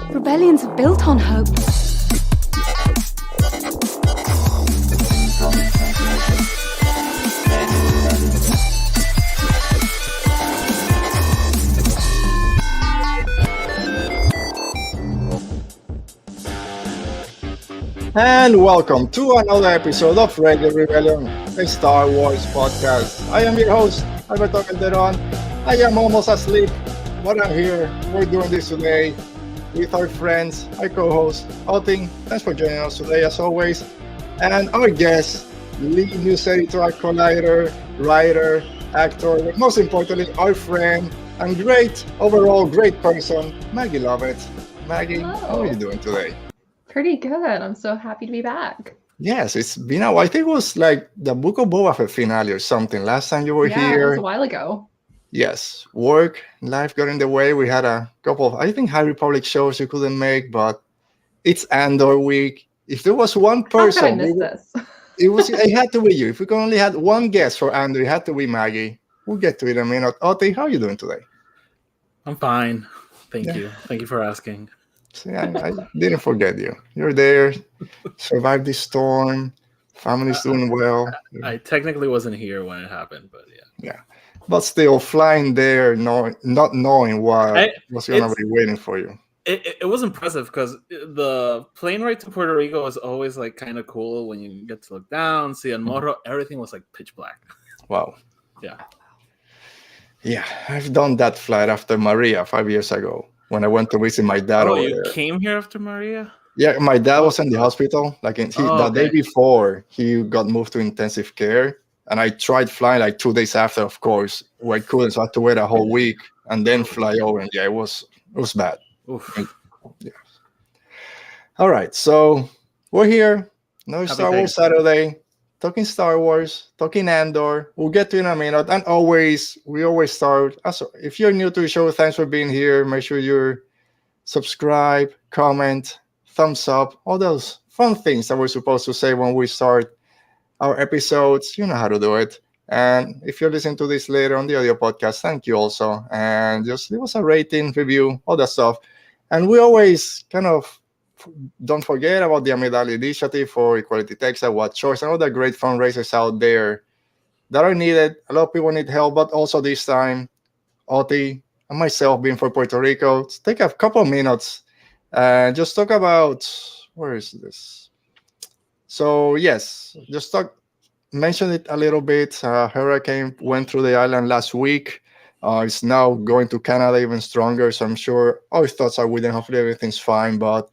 Rebellions are built on hope. And welcome to another episode of Radio Rebellion, a Star Wars podcast. I am your host, Alberto Calderon. I am almost asleep, but I'm here. We're doing this today with our friends, our co-host, Outing. Thanks for joining us today, as always. And our guest, lead news editor, collider, writer, actor, but most importantly, our friend and overall great person, Maggie Lovitt. Maggie, Hello. How are you doing today? Pretty good. I'm so happy to be back. Yes, it's been a while. I think it was like the Book of Boba Fett finale or something. Last time you were Yeah, here. it was a while ago. Yes, work, life got in the way. We had a couple of, I think, High Republic shows you couldn't make, but it's Andor week. If there was one How could I person, miss this? it had to be you. If we could only had one guest for Andor, it had to be Maggie. We'll get to it in a minute. Ote, how are you doing today? I'm fine. Thank you. Thank you for asking. See, I didn't forget you. You're there, survived the storm, family's doing well. I technically wasn't here when it happened, but yeah. Yeah, but still flying there, not knowing what was going to be waiting for you. It was impressive because the plane ride to Puerto Rico was always like kind of cool when you get to look down, see El Morro. Everything was like pitch black. Wow. Yeah. Yeah, I've done that flight after Maria 5 years ago when I went to visit my dad. Oh, over you there. came here after Maria? Yeah, my dad was in the hospital. Like the day before, he got moved to intensive care. And I tried flying like 2 days after, of course, where I couldn't. So I had to wait a whole week and then fly over. And yeah, it was bad. Oof. Yeah. All right, so we're here. Another Star Wars Saturday. Talking Star Wars, talking Andor. We'll get to it in a minute. And we always start. Also, if you're new to the show, thanks for being here. Make sure you subscribe, comment, thumbs up, all those fun things that we're supposed to say when we start our episodes. You know how to do it. And if you're listening to this later on the audio podcast, thank you also. And just leave us a rating, review, all that stuff. And we always kind of don't forget about the Amidala Initiative for Equality Text and What Choice and all the great fundraisers out there that are needed. A lot of people need help, but also this time, Oti and myself being from Puerto Rico, let's take a couple of minutes and just talk about, where is this? So yes, just mention it a little bit. Hurricane went through the island last week. It's now going to Canada even stronger. So I'm sure our thoughts are with them. Hopefully everything's fine, but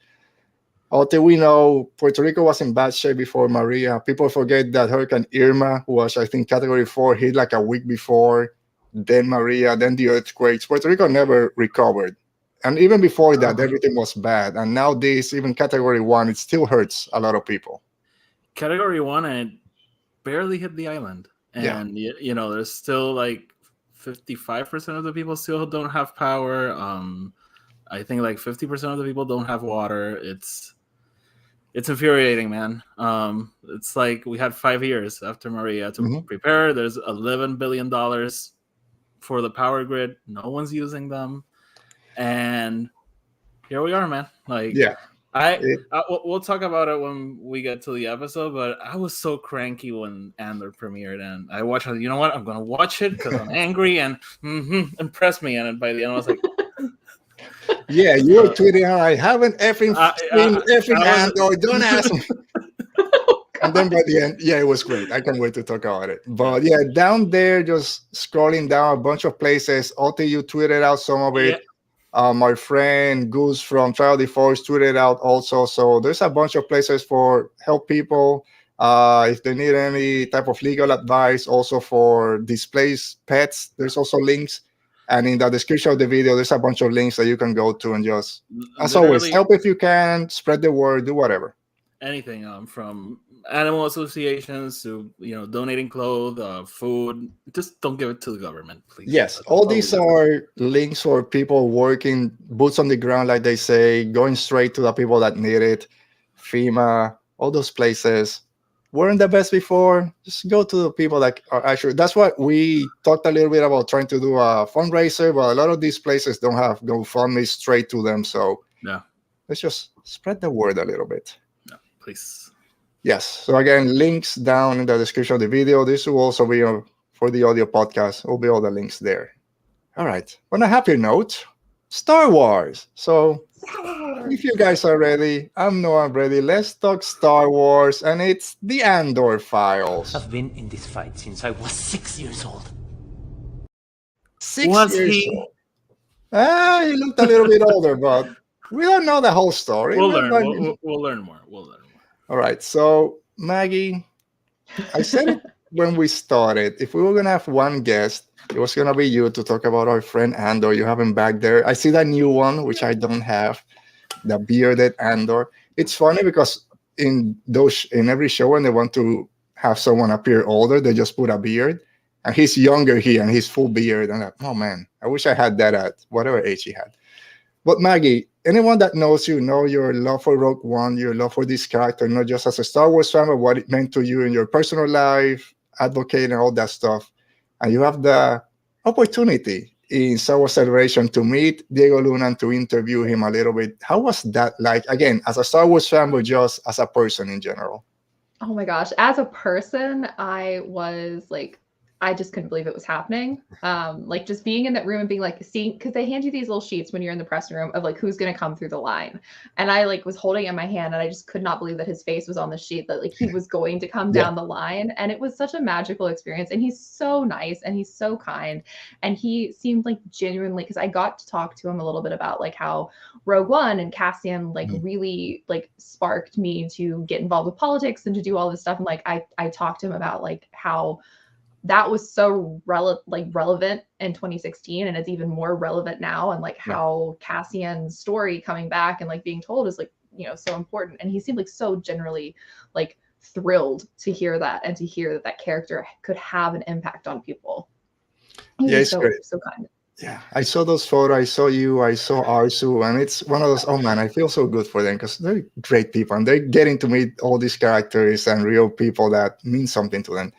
we know Puerto Rico was in bad shape before Maria. People forget that Hurricane Irma was, I think, Category 4, hit like a week before, then Maria, then the earthquakes. Puerto Rico never recovered. And even before that, everything was bad. And now this, even Category 1, it still hurts a lot of people. Category 1, and it barely hit the island. And, you know, there's still like 55% of the people still don't have power. I think like 50% of the people don't have water. It's infuriating, man. It's like we had 5 years after Maria to prepare. There's $11 billion for the power grid. No one's using them. And here we are, man. Like, we'll talk about it when we get to the episode, but I was so cranky when Andor premiered, and I watched it. You know what? I'm going to watch it because I'm angry and impress me. And by the end, I was like... Yeah, you were tweeting, I haven't effing Andor, don't ask me. And then by the end, it was great. I can't wait to talk about it. But yeah, down there, just scrolling down a bunch of places. Ote, you tweeted out some of it. My friend Goose from Trial the Force tweeted out also. So there's a bunch of places for help people. If they need any type of legal advice, also for displaced pets, there's also links. And in the description of the video, there's a bunch of links that you can go to and just, as always, help if you can, spread the word, do whatever. Anything from animal associations to, donating clothes, food. Just don't give it to the government, please. Yes, all these are links for people working, boots on the ground, like they say, going straight to the people that need it. FEMA, all those places. Weren't the best before. Just go to the people that are actually. That's what we talked a little bit about, trying to do a fundraiser, but a lot of these places don't have GoFundMe straight to them. So let's just spread the word a little bit. No, please. Yes. So again, links down in the description of the video. This will also be for the audio podcast. Will be all the links there. All right. On a happier note, Star Wars. So if you guys are ready, I'm ready. Let's talk Star Wars, and it's the Andor Files. I've been in this fight since I was 6 years old. 6 years old. He looked a little bit older, but we don't know the whole story. We'll learn. We'll learn more. We'll learn more. All right. So, Maggie, I said it when we started. If we were going to have one guest, it was going to be you to talk about our friend Andor. You have him back there. I see that new one, which I don't have, the bearded Andor. It's funny because in every show when they want to have someone appear older, they just put a beard. And he's younger here, and he's full beard. And I'm like, oh man, I wish I had that at whatever age he had. But Maggie, anyone that knows you know your love for Rogue One, your love for this character, not just as a Star Wars fan, but what it meant to you in your personal life, advocating all that stuff. And you have the opportunity in Star Wars Celebration to meet Diego Luna and to interview him a little bit. How was that like, again, as a Star Wars fan, but just as a person in general? Oh my gosh. As a person, I was like, I just couldn't believe it was happening. Like just being in that room and being like, seeing, because they hand you these little sheets when you're in the pressing room of like who's going to come through the line. And I like was holding it in my hand and I just could not believe that his face was on the sheet, that like he was going to come down the line. And it was such a magical experience. And he's so nice and he's so kind. And he seemed like genuinely, because I got to talk to him a little bit about like how Rogue One and Cassian like really like sparked me to get involved with politics and to do all this stuff. And like I talked to him about like how that was so relevant in 2016 and it's even more relevant now, and like how Cassian's story coming back and like being told is like, you know, so important. And he seemed like so generally like thrilled to hear that and to hear that character could have an impact on people. It's so great. So kind. Yeah, I saw those photos. I saw you. I saw Arzu, and it's one of those. Oh man, I feel so good for them because they're great people, and they're getting to meet all these characters and real people that mean something to them.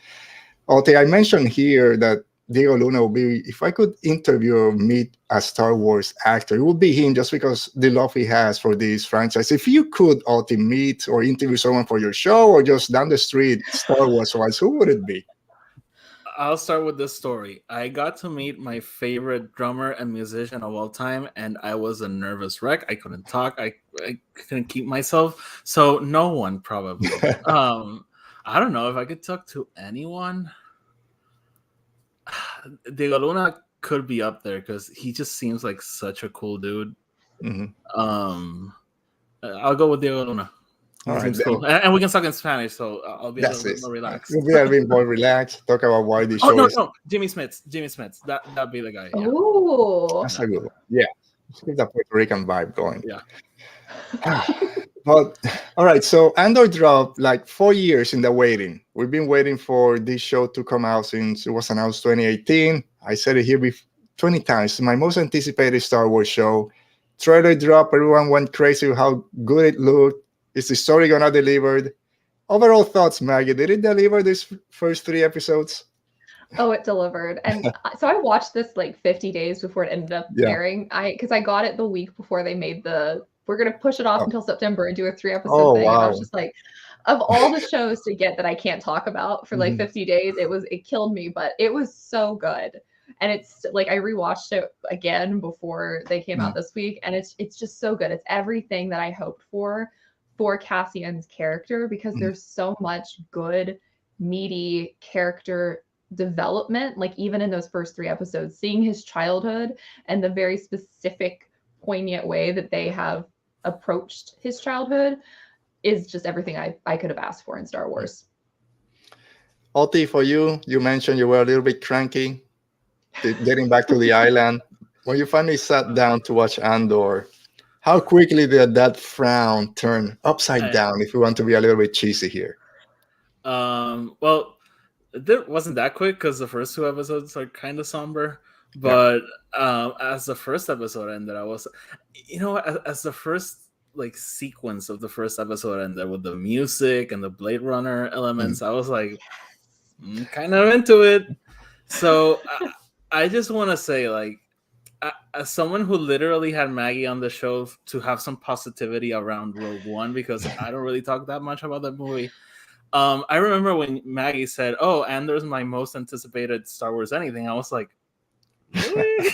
Okay, I mentioned here that Diego Luna will be, if I could interview or meet a Star Wars actor, it would be him just because the love he has for this franchise. If you could meet or interview someone for your show or just down the street, Star Wars-wise, who would it be? I'll start with this story. I got to meet my favorite drummer and musician of all time, and I was a nervous wreck. I couldn't talk. I couldn't keep myself. So no one probably. I don't know if I could talk to anyone. Diego Luna could be up there because he just seems like such a cool dude. I'll go with Diego Luna. All right, cool. And we can talk in Spanish, so I'll be a little bit more relaxed. We'll be a bit more relaxed. Talk about why the show. No, Jimmy Smith. That'd be the guy. Yeah. Ooh, that's a good one. Yeah, let's keep that Puerto Rican vibe going. Yeah. But all right, so Andor dropped like 4 years in the waiting. We've been waiting for this show to come out since it was announced 2018. I said it here 20 times. My most anticipated Star Wars show. Trailer dropped. Everyone went crazy with how good it looked. Is the story gonna deliver? Overall thoughts, Maggie? Did it deliver these first 3 episodes? Oh, it delivered. And so I watched this like 50 days before it ended up airing. Because I got it the week before they made we're going to push it off until September and do a 3-episode thing. Wow. And I was just like, of all the shows to get that I can't talk about for like 50 days, it killed me, but it was so good. And it's like, I rewatched it again before they came out this week. And it's just so good. It's everything that I hoped for Cassian's character, because there's so much good, meaty character development. Like even in those first 3 episodes, seeing his childhood and the very specific, poignant way that they have approached his childhood is just everything I could have asked for in Star Wars. Oti, for you mentioned you were a little bit cranky getting back to the island. When you finally sat down to watch Andor, how quickly did that frown turn upside down, if we want to be a little bit cheesy here? Well, it wasn't that quick because the first 2 episodes are kind of somber. But as the first episode ended, I was, as the first like sequence of the first episode ended with the music and the Blade Runner elements, I was like, kind of into it. So I just want to say, like, as someone who literally had Maggie on the show to have some positivity around Rogue One, because I don't really talk that much about that movie. I remember when Maggie said, "Oh, Andor's my most anticipated Star Wars anything." I was like, really?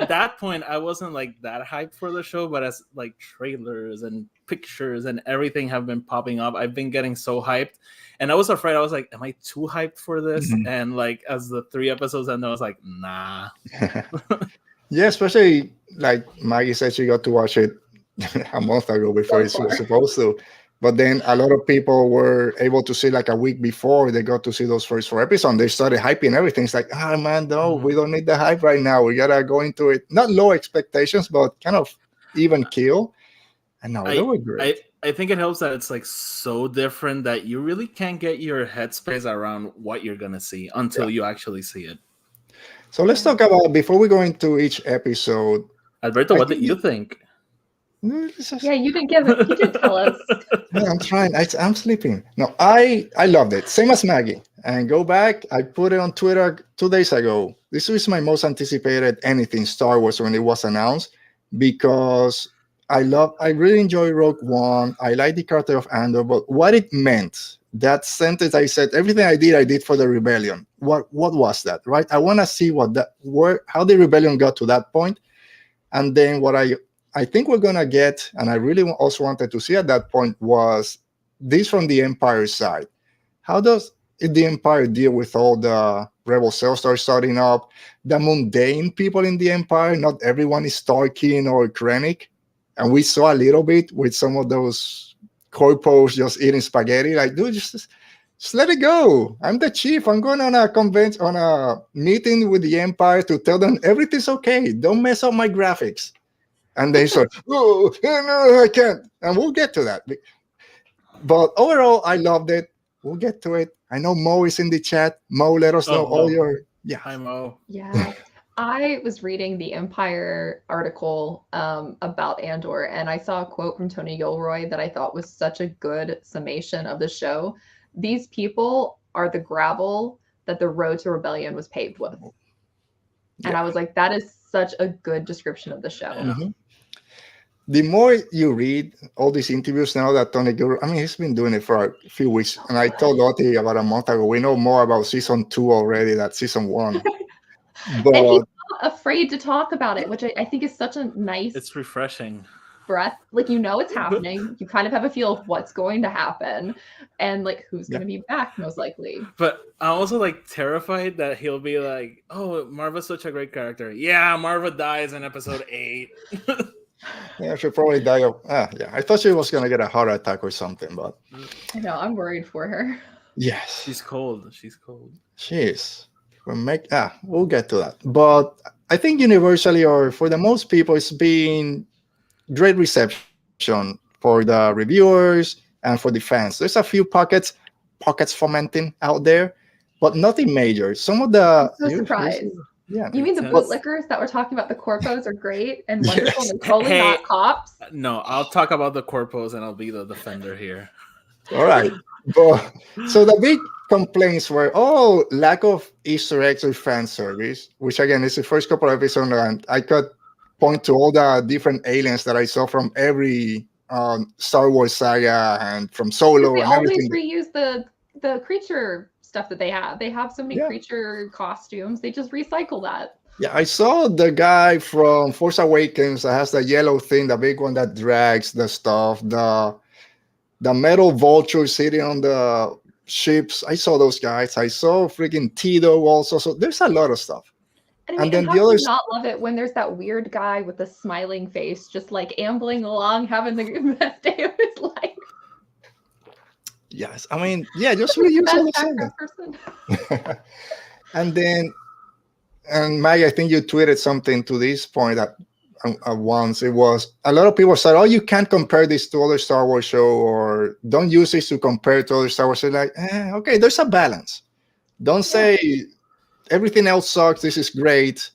At that point, I wasn't like that hyped for the show, but as like trailers and pictures and everything have been popping up, I've been getting so hyped, and I was afraid. I was like, "Am I too hyped for this?" Mhm. And like as the 3 episodes ended, I was like, "Nah." Yeah, especially like Maggie said, she got to watch it a month ago before So she was far. supposed to. But then a lot of people were able to see like a week before they got to see those first 4 episodes. They started hyping everything. It's like, ah, man, no, we don't need the hype right now. We gotta go into it. Not low expectations, but kind of even kill. And no, they were great. I think it helps that it's like so different that you really can't get your headspace around what you're gonna see until you actually see it. So let's talk about before we go into each episode. Alberto, I what did think you think? Yeah, you didn't give it. You didn't tell us. No, I'm trying. I'm sleeping. No, I loved it. Same as Maggie. And go back. I put it on Twitter 2 days ago. This was my most anticipated anything Star Wars when it was announced because I really enjoy Rogue One. I like the character of Andor, but what it meant, that sentence I said, everything I did for the rebellion. What was that, right? I want to see how the rebellion got to that point, and then what I think we're gonna get, and I really also wanted to see at that point was this from the Empire side. How does the Empire deal with all the rebel cells start starting up? The mundane people in the Empire, not everyone is Tarkin or Krennic, and we saw a little bit with some of those corpos just eating spaghetti. Like, dude, just let it go. I'm the chief. I'm going on a convention, on a meeting with the Empire to tell them everything's okay. Don't mess up my graphics. And they said, "Oh no, I can't." And we'll get to that. But overall, I loved it. We'll get to it. I know Mo is in the chat. Mo, let us know all Mo. your Hi, Mo. Yeah. I was reading the Empire article about Andor, and I saw a quote from Tony Gilroy that I thought was such a good summation of the show. These people are the gravel that the road to rebellion was paved with. And I was like, that is such a good description of the show. Mm-hmm. The more you read all these interviews now that Tony Gilroy, I mean, he's been doing it for a few weeks. And I told Lottie about a month ago, we know more about season 2 already than season 1. But and he's not afraid to talk about it, which I think is such a nice. It's refreshing. Breath, like, you know, it's happening. You kind of have a feel of what's going to happen and like who's going to be back most likely. But I'm also like terrified that he'll be like, "Oh, Marva's such a great character. Yeah, Marva dies in episode 8." yeah, she'll probably die of. Yeah, I thought she was gonna get a heart attack or something, but I know, I'm worried for her. yes, She's cold. She is. We'll get to that. But I think universally, or for the most people, it's been great reception for the reviewers and for the fans. There's a few pockets fomenting out there, but nothing major. Some of the I'm so surprised. Yeah, you mean the bootlickers that were talking about the corpos are great and wonderful and totally not cops? No, I'll talk about the corpos and I'll be the defender here. All right. But, so the big complaints were lack of Easter eggs or fan service, which again is the first couple of episodes, and I could point to all the different aliens that I saw from every Star Wars saga and from Solo they and everything. They always reuse the creature stuff that they have. They have so many creature costumes. They just recycle that. Yeah, I saw the guy from Force Awakens that has the yellow thing, the big one that drags the stuff, the metal vulture sitting on the ships. I saw those guys. I saw freaking Tito also. So there's a lot of stuff. And then the others not love it when there's that weird guy with the smiling face, just like ambling along, having the best day of his life. Yes, I mean, just reuse all the person. And Maggie, I think you tweeted something to this point that once it was a lot of people said, "Oh, you can't compare this to other Star Wars show, or don't use this to compare to other Star Wars." So like, okay, there's a balance. Don't say everything else sucks. This is great.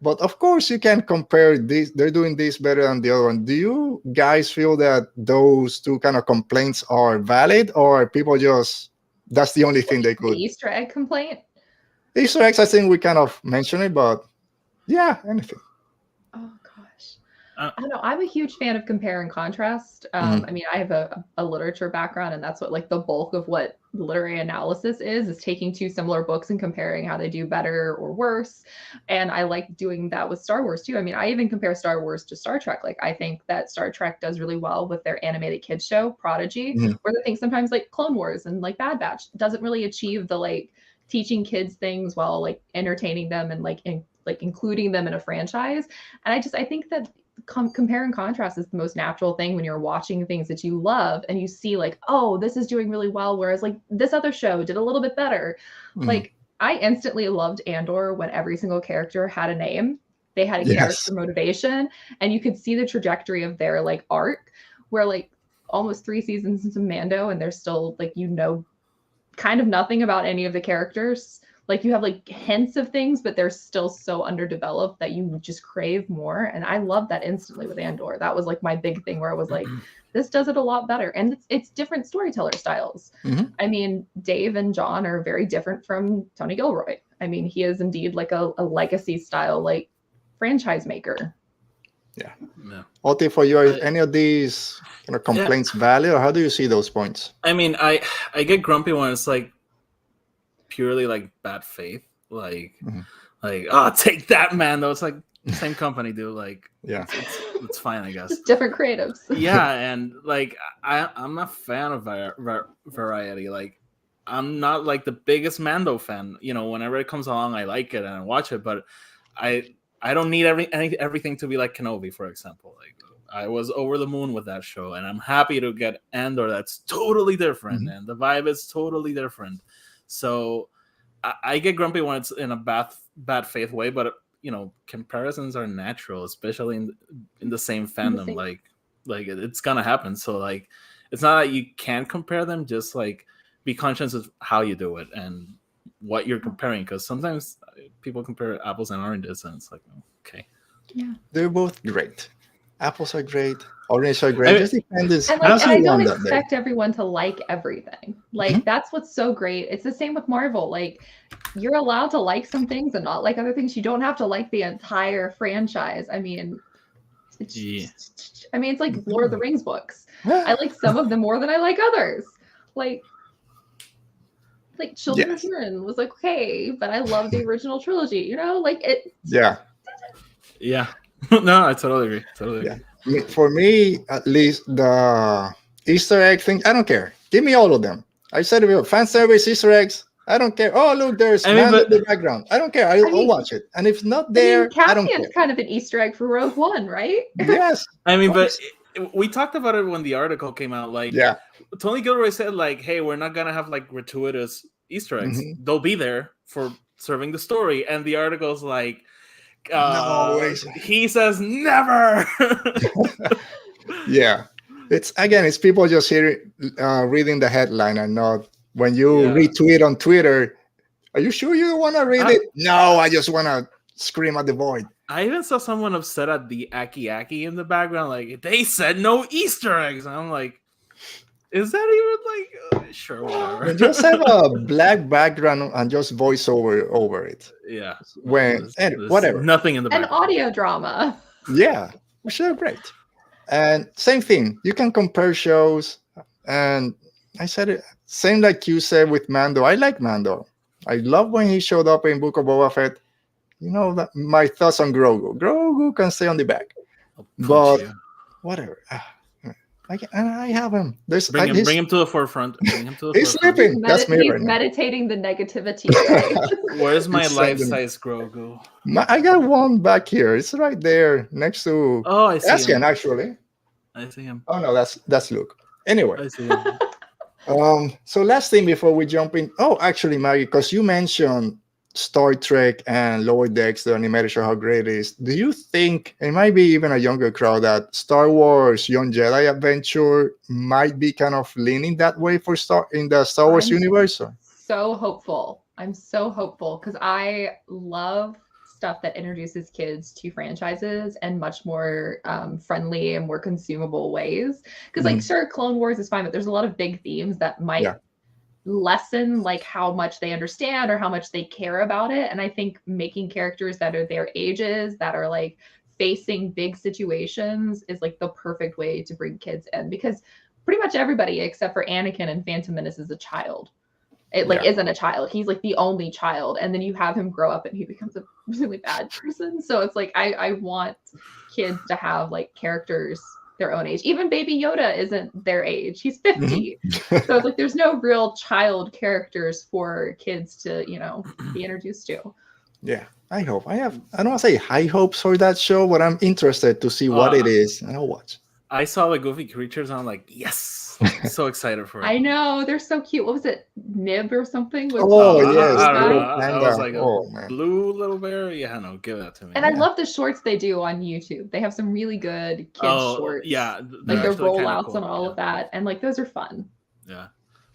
But of course, you can compare this. They're doing this better than the other one. Do you guys feel that those two kind of complaints are valid, or people just that's the only thing they could? The Easter egg complaint. Easter eggs, I think we kind of mentioned it, but anything. Oh gosh. Uh, I don't know. I'm a huge fan of compare and contrast. I mean, I have a literature background, and that's what like the bulk of what literary analysis is taking two similar books and comparing how they do better or worse. And I like doing that with Star Wars too. I mean, I even compare Star Wars to Star Trek. Like, I think that Star Trek does really well with their animated kids show, Prodigy, where I think sometimes like Clone Wars and like Bad Batch doesn't really achieve the like teaching kids things while like entertaining them and like including them in a franchise. And I think that compare and contrast is the most natural thing when you're watching things that you love and you see like, oh, this is doing really well, whereas like this other show did a little bit better. Like, I instantly loved Andor when every single character had a name. They had a character motivation, and you could see the trajectory of their like arc, where like almost 3 seasons into Mando and they're still like, kind of nothing about any of the characters. Like, you have like hints of things, but they're still so underdeveloped that you just crave more. And I love that instantly with Andor. That was like my big thing, where I was like, this does it a lot better. And it's different storyteller styles. I mean, Dave and John are very different from Tony Gilroy. I mean, he is indeed like a legacy style, like franchise maker. Yeah. Oti, for you, are any of these kind of complaints valid, or how do you see those points? I mean, I get grumpy when it's like purely like bad faith, like take that, man. Though it's like same company, dude. Like, it's fine, I guess. Just different creatives. And like I'm not a fan of variety. Like, I'm not like the biggest Mando fan. You know, whenever it comes along, I like it and I watch it, but I don't need everything to be like Kenobi, for example. Like, I was over the moon with that show, and I'm happy to get Andor. That's totally different, and the vibe is totally different. So I get grumpy when it's in a bad faith way, but you know, comparisons are natural, especially in the same fandom. Like it's gonna happen. So like, it's not that you can't compare them. Just like, be conscious of how you do it and what you're comparing, because sometimes people compare apples and oranges, and it's like, okay, they're both great. Apples are great. Oranges are great. Just depends. And I don't expect everyone to like everything. Like, that's what's so great. It's the same with Marvel. Like, you're allowed to like some things and not like other things. You don't have to like the entire franchise. I mean, it's like Lord of the Rings books. I like some of them more than I like others. Like Children of Hurin was like, okay, but I love the original trilogy. You know, like it. Yeah. No, I totally agree. For me, at least, the Easter egg thing, I don't care. Give me all of them. I said it, fan service, Easter eggs, I don't care. Oh, look, there's man in the background. I don't care. I'll watch it. And if it's not there, I don't care. Cassian's kind of an Easter egg for Rogue One, right? Yes. I mean, but we talked about it when the article came out. Like, Tony Gilroy said, like, hey, we're not going to have, like, gratuitous Easter eggs. They'll be there for serving the story. And the article's like, no, he says never. It's people just reading the headline and not when you retweet on Twitter. Are you sure you want to read it? No, I just want to scream at the void. I even saw someone upset at the Aki in the background, like, they said no Easter eggs. And I'm like, is that even like sure, whatever. Just have a black background and just voice over it. Yeah. Whatever. Nothing in the background. An audio drama. Yeah, which are great. And same thing. You can compare shows. And I said it same like you said with Mando. I like Mando. I love when he showed up in Book of Boba Fett. You know, that my thoughts on Grogu. Grogu can stay on the back. But whatever. I have him. Bring him to the forefront. He's sleeping. That's me right now. Meditating the negativity. Where's my life-size Grogu? I got one back here. It's right there next to I see Cassian, him. actually. I see him. Oh no, that's Luke. Anyway. I see him. So last thing before we jump in. Oh, actually, Maggie, because you mentioned Star Trek and Lower Decks, the animated show, how great it is. Do you think, it might be even a younger crowd, that Star Wars Young Jedi Adventure might be kind of leaning that way in the Star Wars universe? So hopeful. I'm so hopeful because I love stuff that introduces kids to franchises and much more friendly and more consumable ways. Because like, sure, Clone Wars is fine, but there's a lot of big themes that might lessen like how much they understand or how much they care about it. And I think making characters that are their ages, that are like facing big situations is like the perfect way to bring kids in, because pretty much everybody except for Anakin in Phantom Menace is a child. It like isn't a child. He's like the only child, and then you have him grow up and he becomes a really bad person. So it's like I want kids to have like characters their own age. Even Baby Yoda isn't their age. He's 50. So it's like there's no real child characters for kids to, you know, be introduced to. Yeah, I hope. I don't want to say high hopes for that show, but I'm interested to see what it is, and I'll watch. I saw the goofy creatures and I'm like, yes. So excited for it. I know, they're so cute. What was it? Nib or something? Yes. I was like, blue little bear? Yeah, no, give that to me. And I love the shorts they do on YouTube. They have some really good kids shorts. Yeah. Like their rollouts cool. And all of that. And like those are fun. Yeah.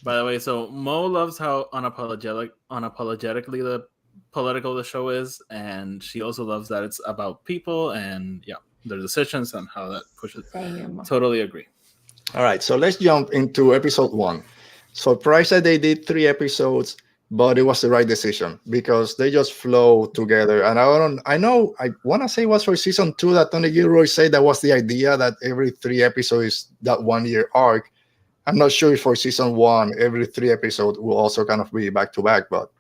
By the way, so Mo loves how unapologetically the political the show is, and she also loves that it's about people and their decisions and how that pushes. Same. Totally agree. All right, so let's jump into episode 1. Surprised that they did 3 episodes, but it was the right decision because they just flow together. And I want to say it was for season 2 that Tony Gilroy said that was the idea, that every 3 episodes is that 1 year arc. I'm not sure if for season 1 every 3 episodes will also kind of be back to back, but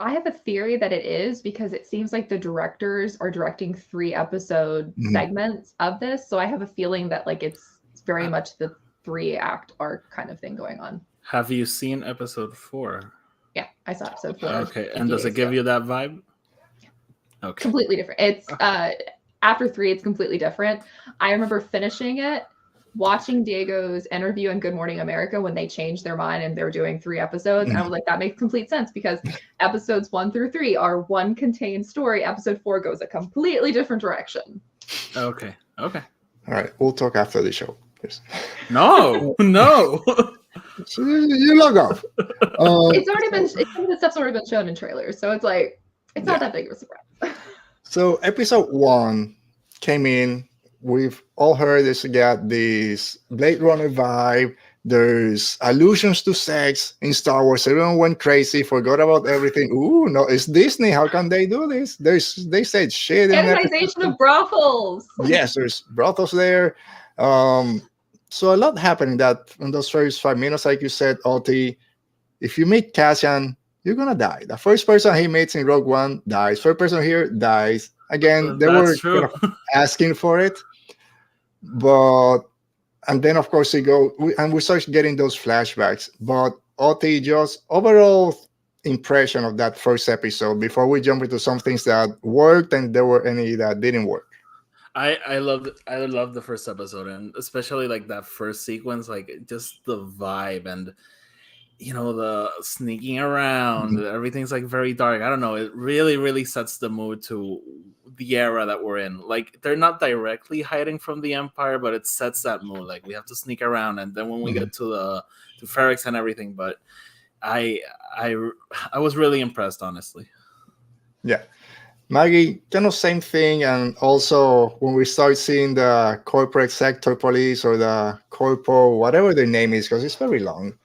I have a theory that it is, because it seems like the directors are directing 3 episode segments of this. So I have a feeling that like it's very much the 3-act arc kind of thing going on. Have you seen episode 4? Yeah, I saw episode 4. Okay, and does it give you that vibe? Yeah. Okay. Completely different. It's after 3, it's completely different. I remember finishing it, watching Diego's interview in Good Morning America when they changed their mind and they're doing 3 episodes. And I was like, that makes complete sense, because episodes 1 through 3 are one contained story. Episode 4 goes a completely different direction. Okay. All right, we'll talk after the show. Yes. No. So you log off. It's already been, some of the stuff's already been shown in trailers. So it's like, it's not that big of a surprise. So episode 1 came in. We've all heard this got this Blade Runner vibe. There's allusions to sex in Star Wars. Everyone went crazy, forgot about everything. Ooh, no, it's Disney. How can they do this? They said shit. Canonization of brothels. Yes, there's brothels there. So a lot happened in those first 5 minutes. Like you said, Oti, if you meet Cassian, you're gonna die. The first person he meets in Rogue One dies. First person here dies. Again, they were kind of asking for it. And then of course we start getting those flashbacks. But Oti, just overall impression of that first episode before we jump into some things that worked and there were any that didn't work. I loved the first episode, and especially like that first sequence, like just the vibe and the sneaking around. Everything's like very dark. I don't know. It really, really sets the mood to the era that we're in. Like they're not directly hiding from the Empire, but it sets that mood. Like we have to sneak around, and then when we get to Ferrix and everything, but I was really impressed, honestly. Yeah. Maggie, kind of same thing. And also when we start seeing the corporate sector police or the corpo, whatever their name is, because it's very long,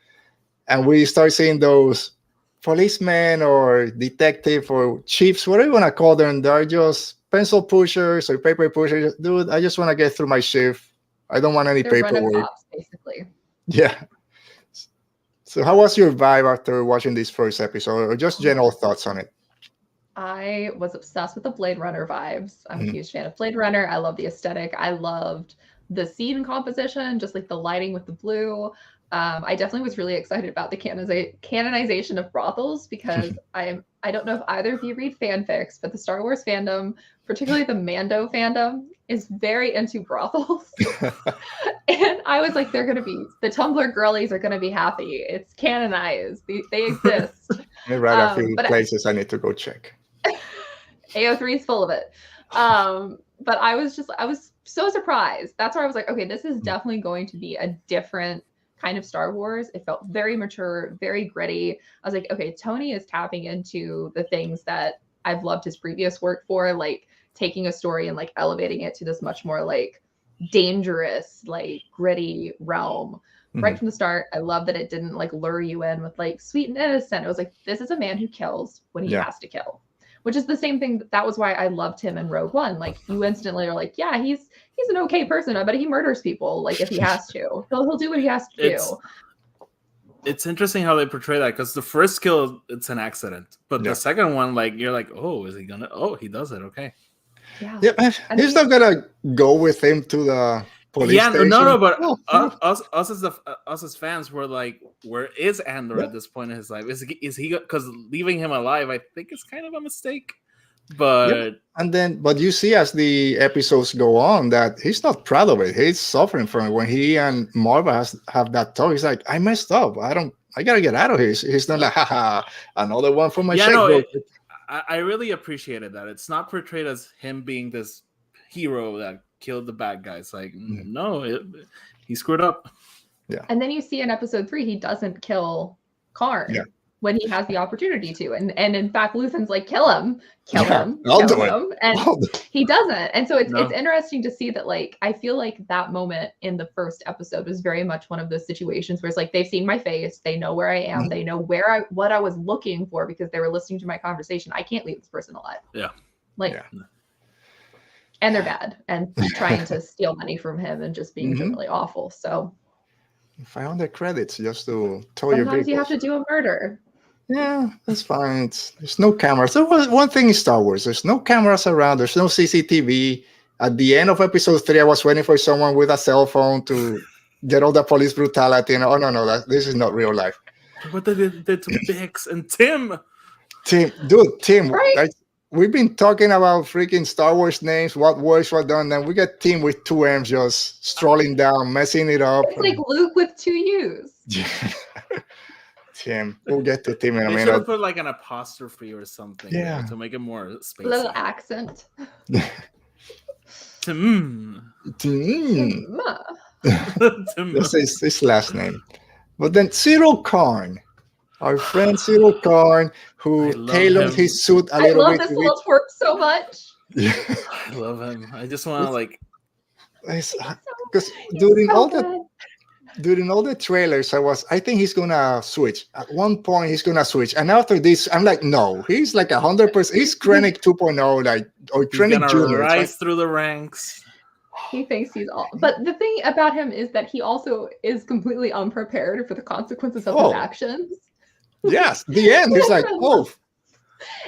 and we start seeing those policemen or detective or chiefs, whatever you want to call them, they're just pencil pushers or paper pushers. Dude, I just want to get through my shift. I don't want any paperwork. Cops, basically. Yeah. So how was your vibe after watching this first episode, or just general thoughts on it? I was obsessed with the Blade Runner vibes. I'm a huge fan of Blade Runner. I love the aesthetic. I loved the scene composition, just like the lighting with the blue. I definitely was really excited about the canonization of brothels, because I don't know if either of you read fanfics, but the Star Wars fandom, particularly the Mando fandom, is very into brothels. And I was like, the Tumblr girlies are going to be happy. It's canonized. They exist. There are a few places I need to go check. AO3 is full of it. But I was so surprised. That's where I was like, okay, this is definitely going to be a different kind of Star Wars. It felt very mature, very gritty. I was like, okay, Tony is tapping into the things that I've loved his previous work for, like taking a story and like elevating it to this much more like dangerous, like gritty realm. Right from the start. I love that it didn't like lure you in with like sweet and innocent. It was like, this is a man who kills when he has to kill. which is the same thing. That was why I loved him in Rogue One. Like you instantly are like, yeah, he's an okay person. I bet he murders people. Like if he has to, he'll do what he has to do. It's interesting how they portray that, because the first kill, it's an accident, but the second one, like you're like, oh, is he gonna? Oh, he does it. Okay. Yeah, he's not gonna go with him to the police station. No, but us as fans were like, where is Andor at this point in his life? Is he? Because leaving him alive, I think is kind of a mistake. But but you see as the episodes go on that he's not proud of it. He's suffering from it. When he and Marva have that talk, he's like, I messed up. I gotta get out of here. He's not like, haha, another one for my checkbook. I really appreciated that. It's not portrayed as him being this hero that killed the bad guys. Like, no, he screwed up. Yeah. And then you see in episode 3, he doesn't kill Karn when he has the opportunity to. And in fact, Luthen's like, kill him. I'll do it. And he doesn't. And so it's interesting to see that, like, I feel like that moment in the first episode was very much one of those situations where it's like, they've seen my face. They know where I am. They know what I was looking for because they were listening to my conversation. I can't leave this person alive. Yeah. And they're bad and trying to steal money from him and just being generally awful. So found the credits just to tell your sometimes you have to do a murder. Yeah, that's fine. There's no cameras. There was one thing in Star Wars. There's no cameras around. There's no CCTV. At the end of episode 3, I was waiting for someone with a cell phone to get all the police brutality. And no, this is not real life. What they did to Bix and Tim. Tim. Right? Like, we've been talking about freaking Star Wars names, what works, what done. Then we get Tim with 2 M's just strolling down, messing it up. It's like Luke with 2 U's. Tim. We'll get to Tim in a minute. Should have put like an apostrophe or something to make it more spacey. A little accent. Tim. This is his last name. But then Cyril Karn, our friend Cyril Karn, who tailored his suit a little bit. I love this little twerp so much. I love him. I just want to like. Because during all the trailers, I think he's gonna switch. At one point, he's gonna switch, and after this, I'm like, no, he's like 100%. He's Krennic 2.0, like, or Krennic Junior. Rise through the ranks. He thinks he's all. But the thing about him is that he also is completely unprepared for the consequences of his actions. Yes, the end. He's like,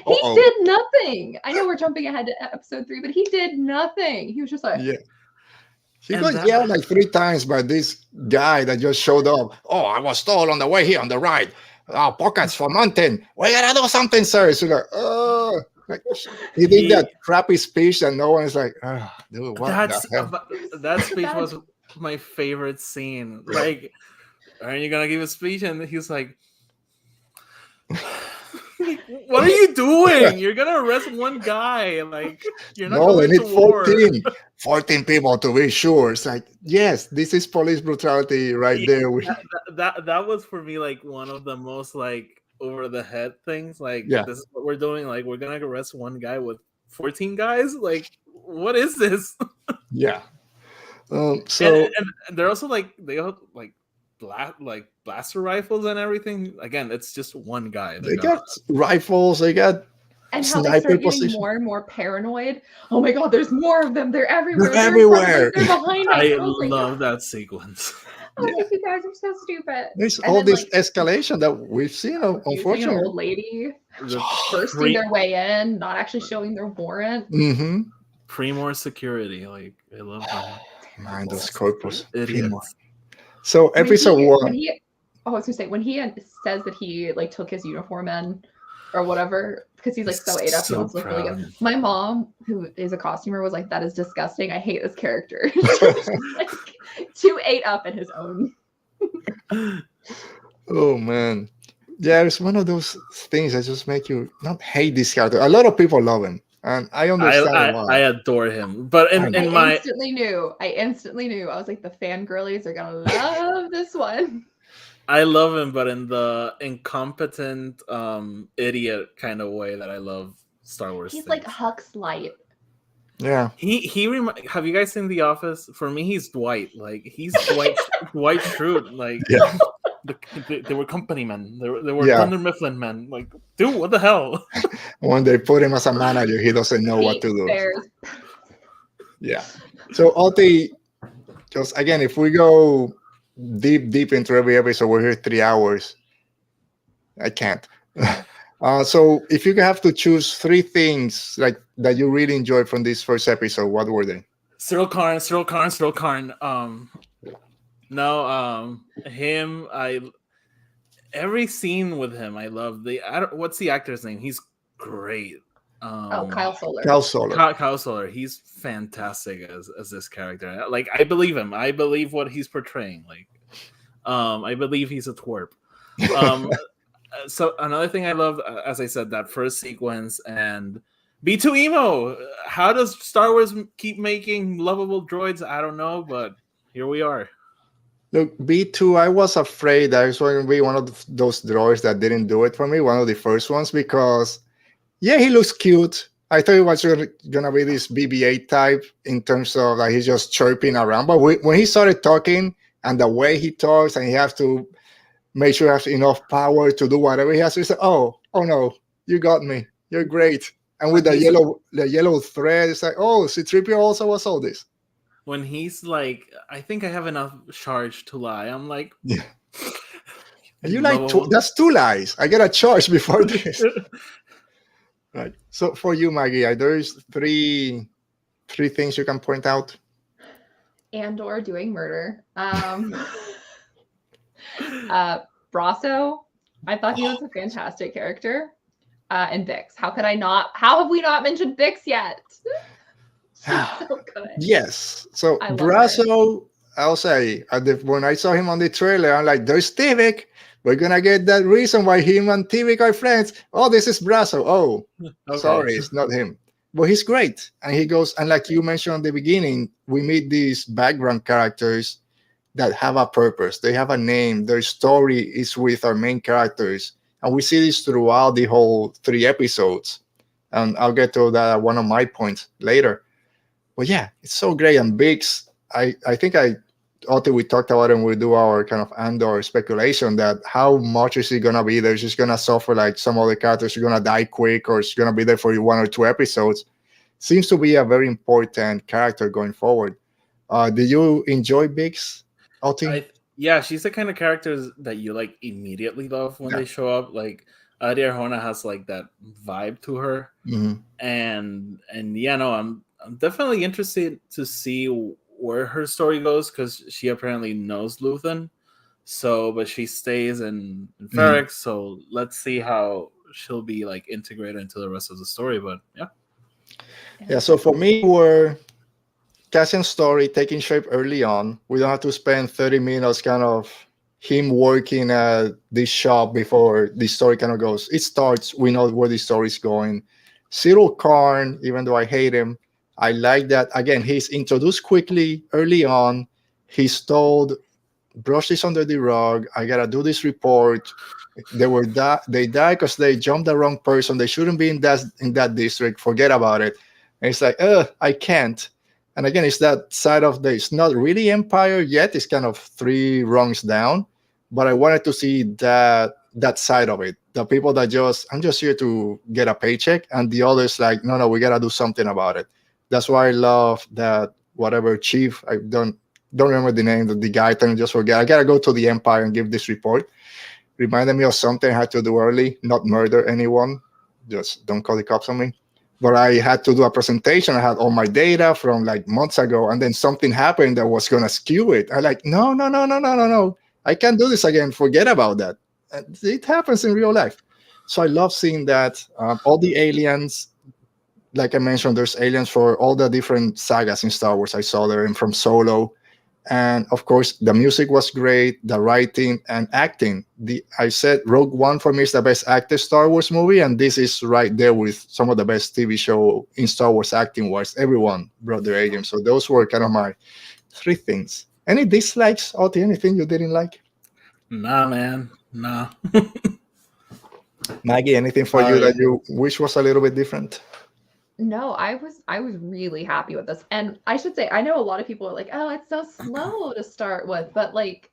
he did nothing. I know we're jumping ahead to episode 3, but he did nothing. He was just like, He got yelled like 3 times by this guy that just showed up. Oh, I was told on the way here on the right. Pockets for mountain. We gotta do something, sir. So like, he did that crappy speech and no one's like, dude, what the hell? That speech was my favorite scene. Like, aren't you gonna give a speech? And he's like, what are you doing? You're gonna arrest one guy. Like, you're not going they to need war. 14 people to be sure. It's like, yes, this is police brutality right there. That was for me like one of the most like over the head things. Like, this is what we're doing. Like, we're gonna arrest one guy with 14 guys. Like, what is this? So and they're also like they all like blaster rifles and everything. Again, it's just one guy. They got rifles. They got and how they start getting more and more paranoid. Oh my god, there's more of them. They're everywhere. They're everywhere. They're behind us. I love that sequence. You guys are so stupid. There's all this escalation that we've seen, unfortunately. An old lady bursting their way in, not actually showing their warrant. Pre-more security. Like, I love that. Man, those corpus. Idiots. So episode 1. I was gonna say when he says that he like took his uniform in or whatever because he's like so ate up. He wants to look really good. My mom, who is a costumer, was like, "That is disgusting. I hate this character." Like, too ate up in his own. Oh man, yeah, it's one of those things that just make you not hate this character. A lot of people love him, and I understand why. I adore him, but I instantly knew. I was like, the fangirlies are gonna love this one. I love him, but in the incompetent, idiot kind of way that I love Star Wars. He's things. like Hux light. Yeah. Have you guys seen The Office? For me, he's Dwight. Like, he's Dwight Schrute. Like, they were company men. They were Thunder Mifflin men. Like, dude, what the hell? When they put him as a manager, he doesn't know what to do. Bears. Yeah. So Oti, just again, if we go deep into every episode, we're here 3 hours. I can't. So if you have to choose three things like that you really enjoyed from this first episode, what were they? Cyril Karn. Him. Every scene with him, I love. What's the actor's name? He's great. Kyle Soller. Kyle Soller. He's fantastic as this character. Like, I believe him. I believe what he's portraying. Like, I believe he's a twerp. So another thing I love, as I said, that first sequence and B2 Emo. How does Star Wars keep making lovable droids? I don't know, but here we are. Look, B2, I was afraid that it was going to be one of those droids that didn't do it for me, one of the first ones, because, yeah, he looks cute. I thought it was going to be this BB-8 type in terms of like he's just chirping around. But when he started talking and the way he talks and he has to make sure he has enough power to do whatever he has to say, oh no, you got me. You're great. And with the yellow thread, it's like, oh, C-3PO also was all this. When he's like, I think I have enough charge to lie. I'm like, yeah. And you like, that's 2 lies. I get a charge before this. Right. So for you, Maggie, there's three things you can point out. Andor doing murder. Brasso, I thought he was a fantastic character. And Bix. How have we not mentioned Bix yet? So good. Yes. So Brasso, I'll say, when I saw him on the trailer, I'm like, there's Tivik. We're going to get that reason why him and Tivik are friends. Oh, this is Brasso. Oh, okay. Sorry, it's not him. But he's great. And he goes, and like you mentioned at the beginning, we meet these background characters that have a purpose. They have a name. Their story is with our main characters. And we see this throughout the whole 3 episodes. And I'll get to that at one of my points later. But yeah, it's so great. And Biggs, I think after we talked about it and we do our kind of Andor speculation that how much is he going to be there? Is he going to suffer like some other characters are going to die quick or is going to be there for 1 or 2 episodes? Seems to be a very important character going forward. Did you enjoy Biggs, Alti? Yeah, she's the kind of characters that you like immediately love when they show up. Like Adi Arjona has like that vibe to her. Mm-hmm. And yeah, no, I'm definitely interested to see where her story goes because she apparently knows Luthen. So, but she stays in Ferrix. So let's see how she'll be like integrated into the rest of the story. But yeah. So for me, we're Cassian's story taking shape early on. We don't have to spend 30 minutes kind of him working at this shop before the story kind of goes. It starts, we know where the story is going. Cyril Karn, even though I hate him, I like that. Again, he's introduced quickly early on. He's told, brush this under the rug. I got to do this report. They died because they jumped the wrong person. They shouldn't be in that district. Forget about it. And it's like, I can't. And again, it's that side of it's not really Empire yet. It's kind of 3 rungs down. But I wanted to see that side of it. The people that I'm just here to get a paycheck. And the others like, no, we got to do something about it. That's why I love that whatever chief, I don't remember the name of the guy, I just forget. I got to go to the Empire and give this report. Reminded me of something I had to do early, not murder anyone. Just don't call the cops on me. But I had to do a presentation. I had all my data from like months ago, and then something happened that was going to skew it. I like, no. I can't do this again. Forget about that. It happens in real life. So I love seeing that. All the aliens, like I mentioned, there's aliens for all the different sagas in Star Wars. I saw there and from Solo. And of course, the music was great, the writing and acting. I said Rogue One for me is the best acted Star Wars movie, and this is right there with some of the best TV show in Star Wars acting wise. Everyone brought their A game. So those were kind of my 3 things. Any dislikes, Oti? Anything you didn't like? Nah, man. Nah. Maggie, anything for you that you wish was a little bit different? No, I was really happy with this. And I should say, I know a lot of people are like, oh, it's so slow to start with, but like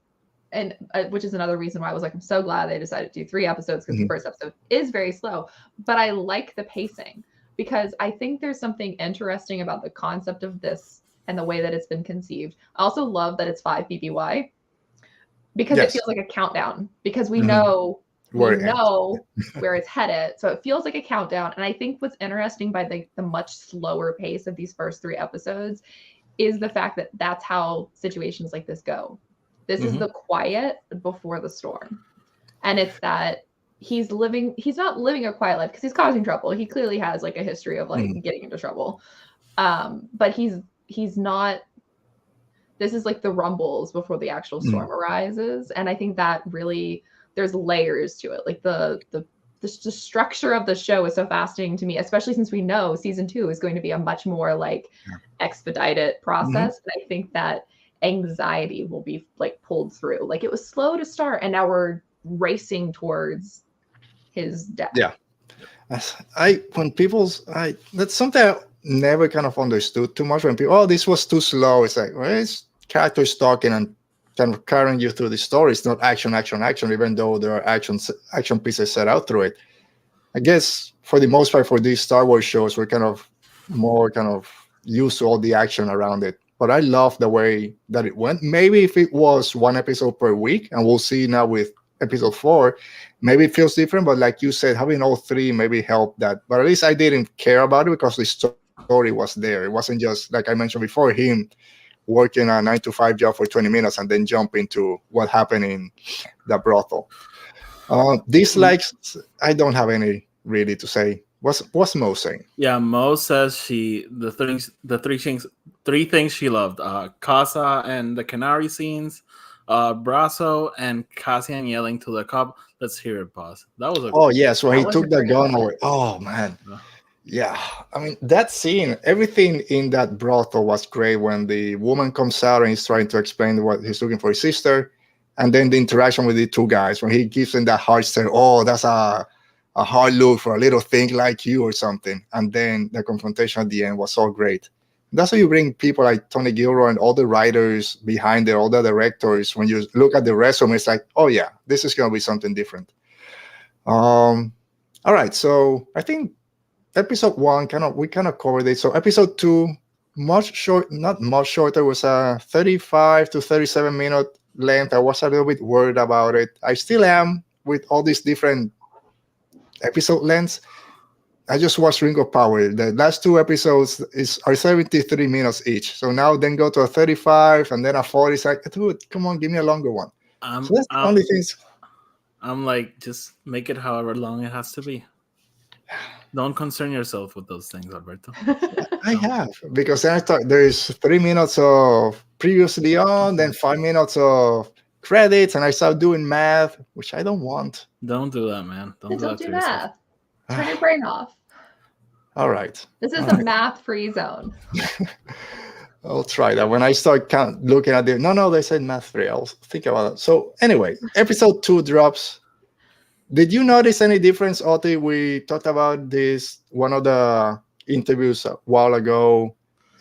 and which is another reason why I was like, I'm so glad they decided to do 3 episodes, because the first episode is very slow. But I like the pacing, because I think there's something interesting about the concept of this and the way that it's been conceived. I also love that it's 5 BBY, because it feels like a countdown, because we know where it's headed. So it feels like a countdown. And I think what's interesting by the much slower pace of these first 3 episodes is the fact that that's how situations like this go. This is the quiet before the storm. And it's that he's not living a quiet life because he's causing trouble. He clearly has like a history of like getting into trouble. But he's not, this is like the rumbles before the actual storm arises. And I think that really, there's layers to it. Like the structure of the show is so fascinating to me, especially since we know season 2 is going to be a much more like expedited process. And I think that anxiety will be like pulled through. Like it was slow to start, and now we're racing towards his death. Yeah. That's something I never kind of understood too much when people, this was too slow. It's like, well, it's characters talking and kind of carrying you through the story. It's not action, even though there are action pieces set out through it. I guess for the most part, for these Star Wars shows, we're kind of more used to all the action around it. But I love the way that it went. Maybe if it was 1 episode per week, and we'll see now with episode 4, maybe it feels different. But like you said, having all 3 maybe helped that. But at least I didn't care about it because the story was there. It wasn't just, like I mentioned before, him working a 9-to-5 job for 20 minutes and then jump into what happened in the brothel. Dislikes, I don't have any really to say. What's Mo saying? Yeah, Mo says the three things she loved: Casa and the Canary scenes, Brasso and Cassian yelling to the cop. Let's hear it, boss. That was yes, when he took the gun away. Oh man, yeah. I mean, that scene, everything in that brothel was great. When the woman comes out and he's trying to explain what he's looking for his sister, and then the interaction with the 2 guys when he gives them that hard stare. Oh, that's a hard look for a little thing like you or something. And then the confrontation at the end was so great. That's how you bring people like Tony Gilroy and all the writers behind it, all the directors. When you look at the resume, it's like, oh yeah, this is going to be something different. All right, so I think episode 1 we kind of covered it. So episode 2, not much shorter, was a 35 to 37 minute length. I was a little bit worried about it. I still am with all these different episode lengths. I just watched Ring of Power. The last 2 episodes are 73 minutes each. So now then go to a 35 and then a 40. It's like, dude, come on, give me a longer one. So that's the only things. I'm like, just make it however long it has to be. Don't concern yourself with those things, Alberto. I have, because then I thought there's 3 minutes of previously on, then 5 minutes of credits, and I started doing math, which I don't want. Don't do that, man. Don't do math. Turn your brain off. All right. This is a math-free zone. I'll try that. When I start looking at it, no, they said math-free. I'll think about it. So anyway, episode 2 drops. Did you notice any difference, Oti? We talked about this one of the interviews a while ago.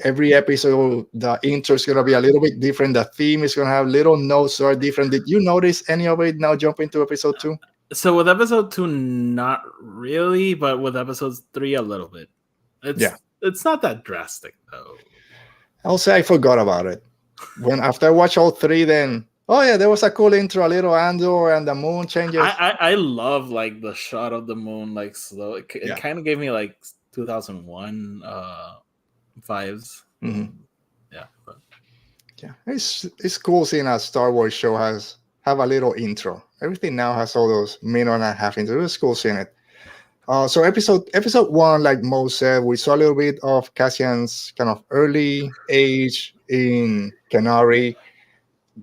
Every episode, the intro is going to be a little bit different. The theme is going to have little notes that are different. Did you notice any of it now jumping to episode 2? So with episode 2, not really, but with episode 3, a little bit. It's not that drastic, though. I'll say I forgot about it. After I watched all 3, then, oh yeah, there was a cool intro, a little Andor and the moon changes. I love like the shot of the moon, like slow. It kind of gave me like 2001 vibes. Mm-hmm. Yeah, it's cool seeing a Star Wars show have a little intro. Everything now has all those minute and a half intro. It's cool seeing it. So episode 1, like Mo said, we saw a little bit of Cassian's kind of early age in Canary.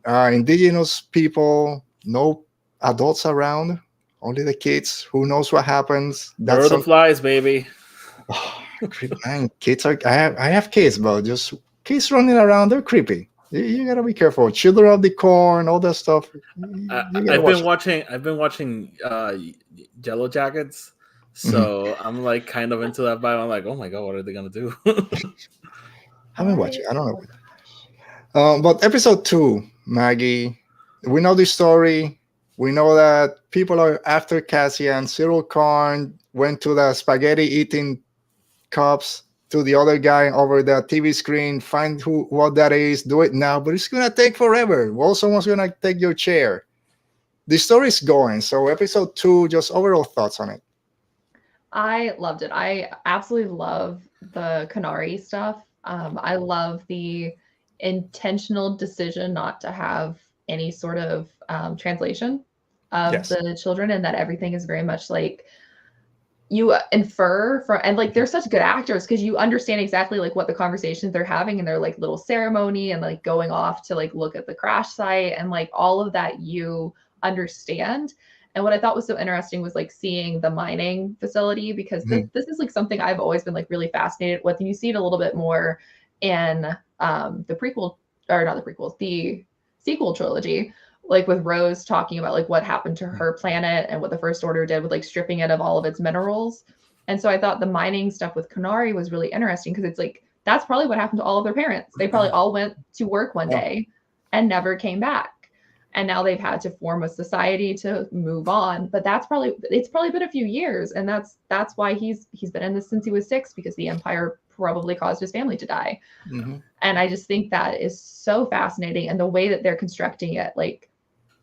Indigenous people, no adults around, only the kids. Who knows what happens? Bird of flies, baby. Oh, man, kids are. I have kids, but just kids running around, they're creepy. You gotta be careful. Children of the Corn, all that stuff. I've been watching Yellow Jackets, so I'm like kind of into that vibe. I'm like, oh my god, what are they gonna do? I haven't watched it. I don't know. But episode 2, Maggie, we know the story. We know that people are after Cassian. Cyril Karn went to the spaghetti eating cups to the other guy over the TV screen. Find what that is. Do it now, but it's gonna take forever. Well, someone's gonna take your chair. The story's going. So episode 2, just overall thoughts on it. I loved it. I absolutely love the Canary stuff. I love the intentional decision not to have any sort of translation of the children, and that everything is very much like you infer from, and like they're such good actors because you understand exactly like what the conversations they're having in their like little ceremony and like going off to like look at the crash site and like all of that you understand. And what I thought was so interesting was like seeing the mining facility, because this is like something I've always been like really fascinated with. And you see it a little bit more in the prequel, or not the prequels, the sequel trilogy, like with Rose talking about like what happened to her planet and what the First Order did with like stripping it of all of its minerals. And so I thought the mining stuff with Canary was really interesting because it's like, that's probably what happened to all of their parents. They probably all went to work one day and never came back. And now they've had to form a society to move on. But it's probably been a few years. And that's why he's been in this since he was 6, because the Empire probably caused his family to die. And I just think that is so fascinating. And the way that they're constructing it, like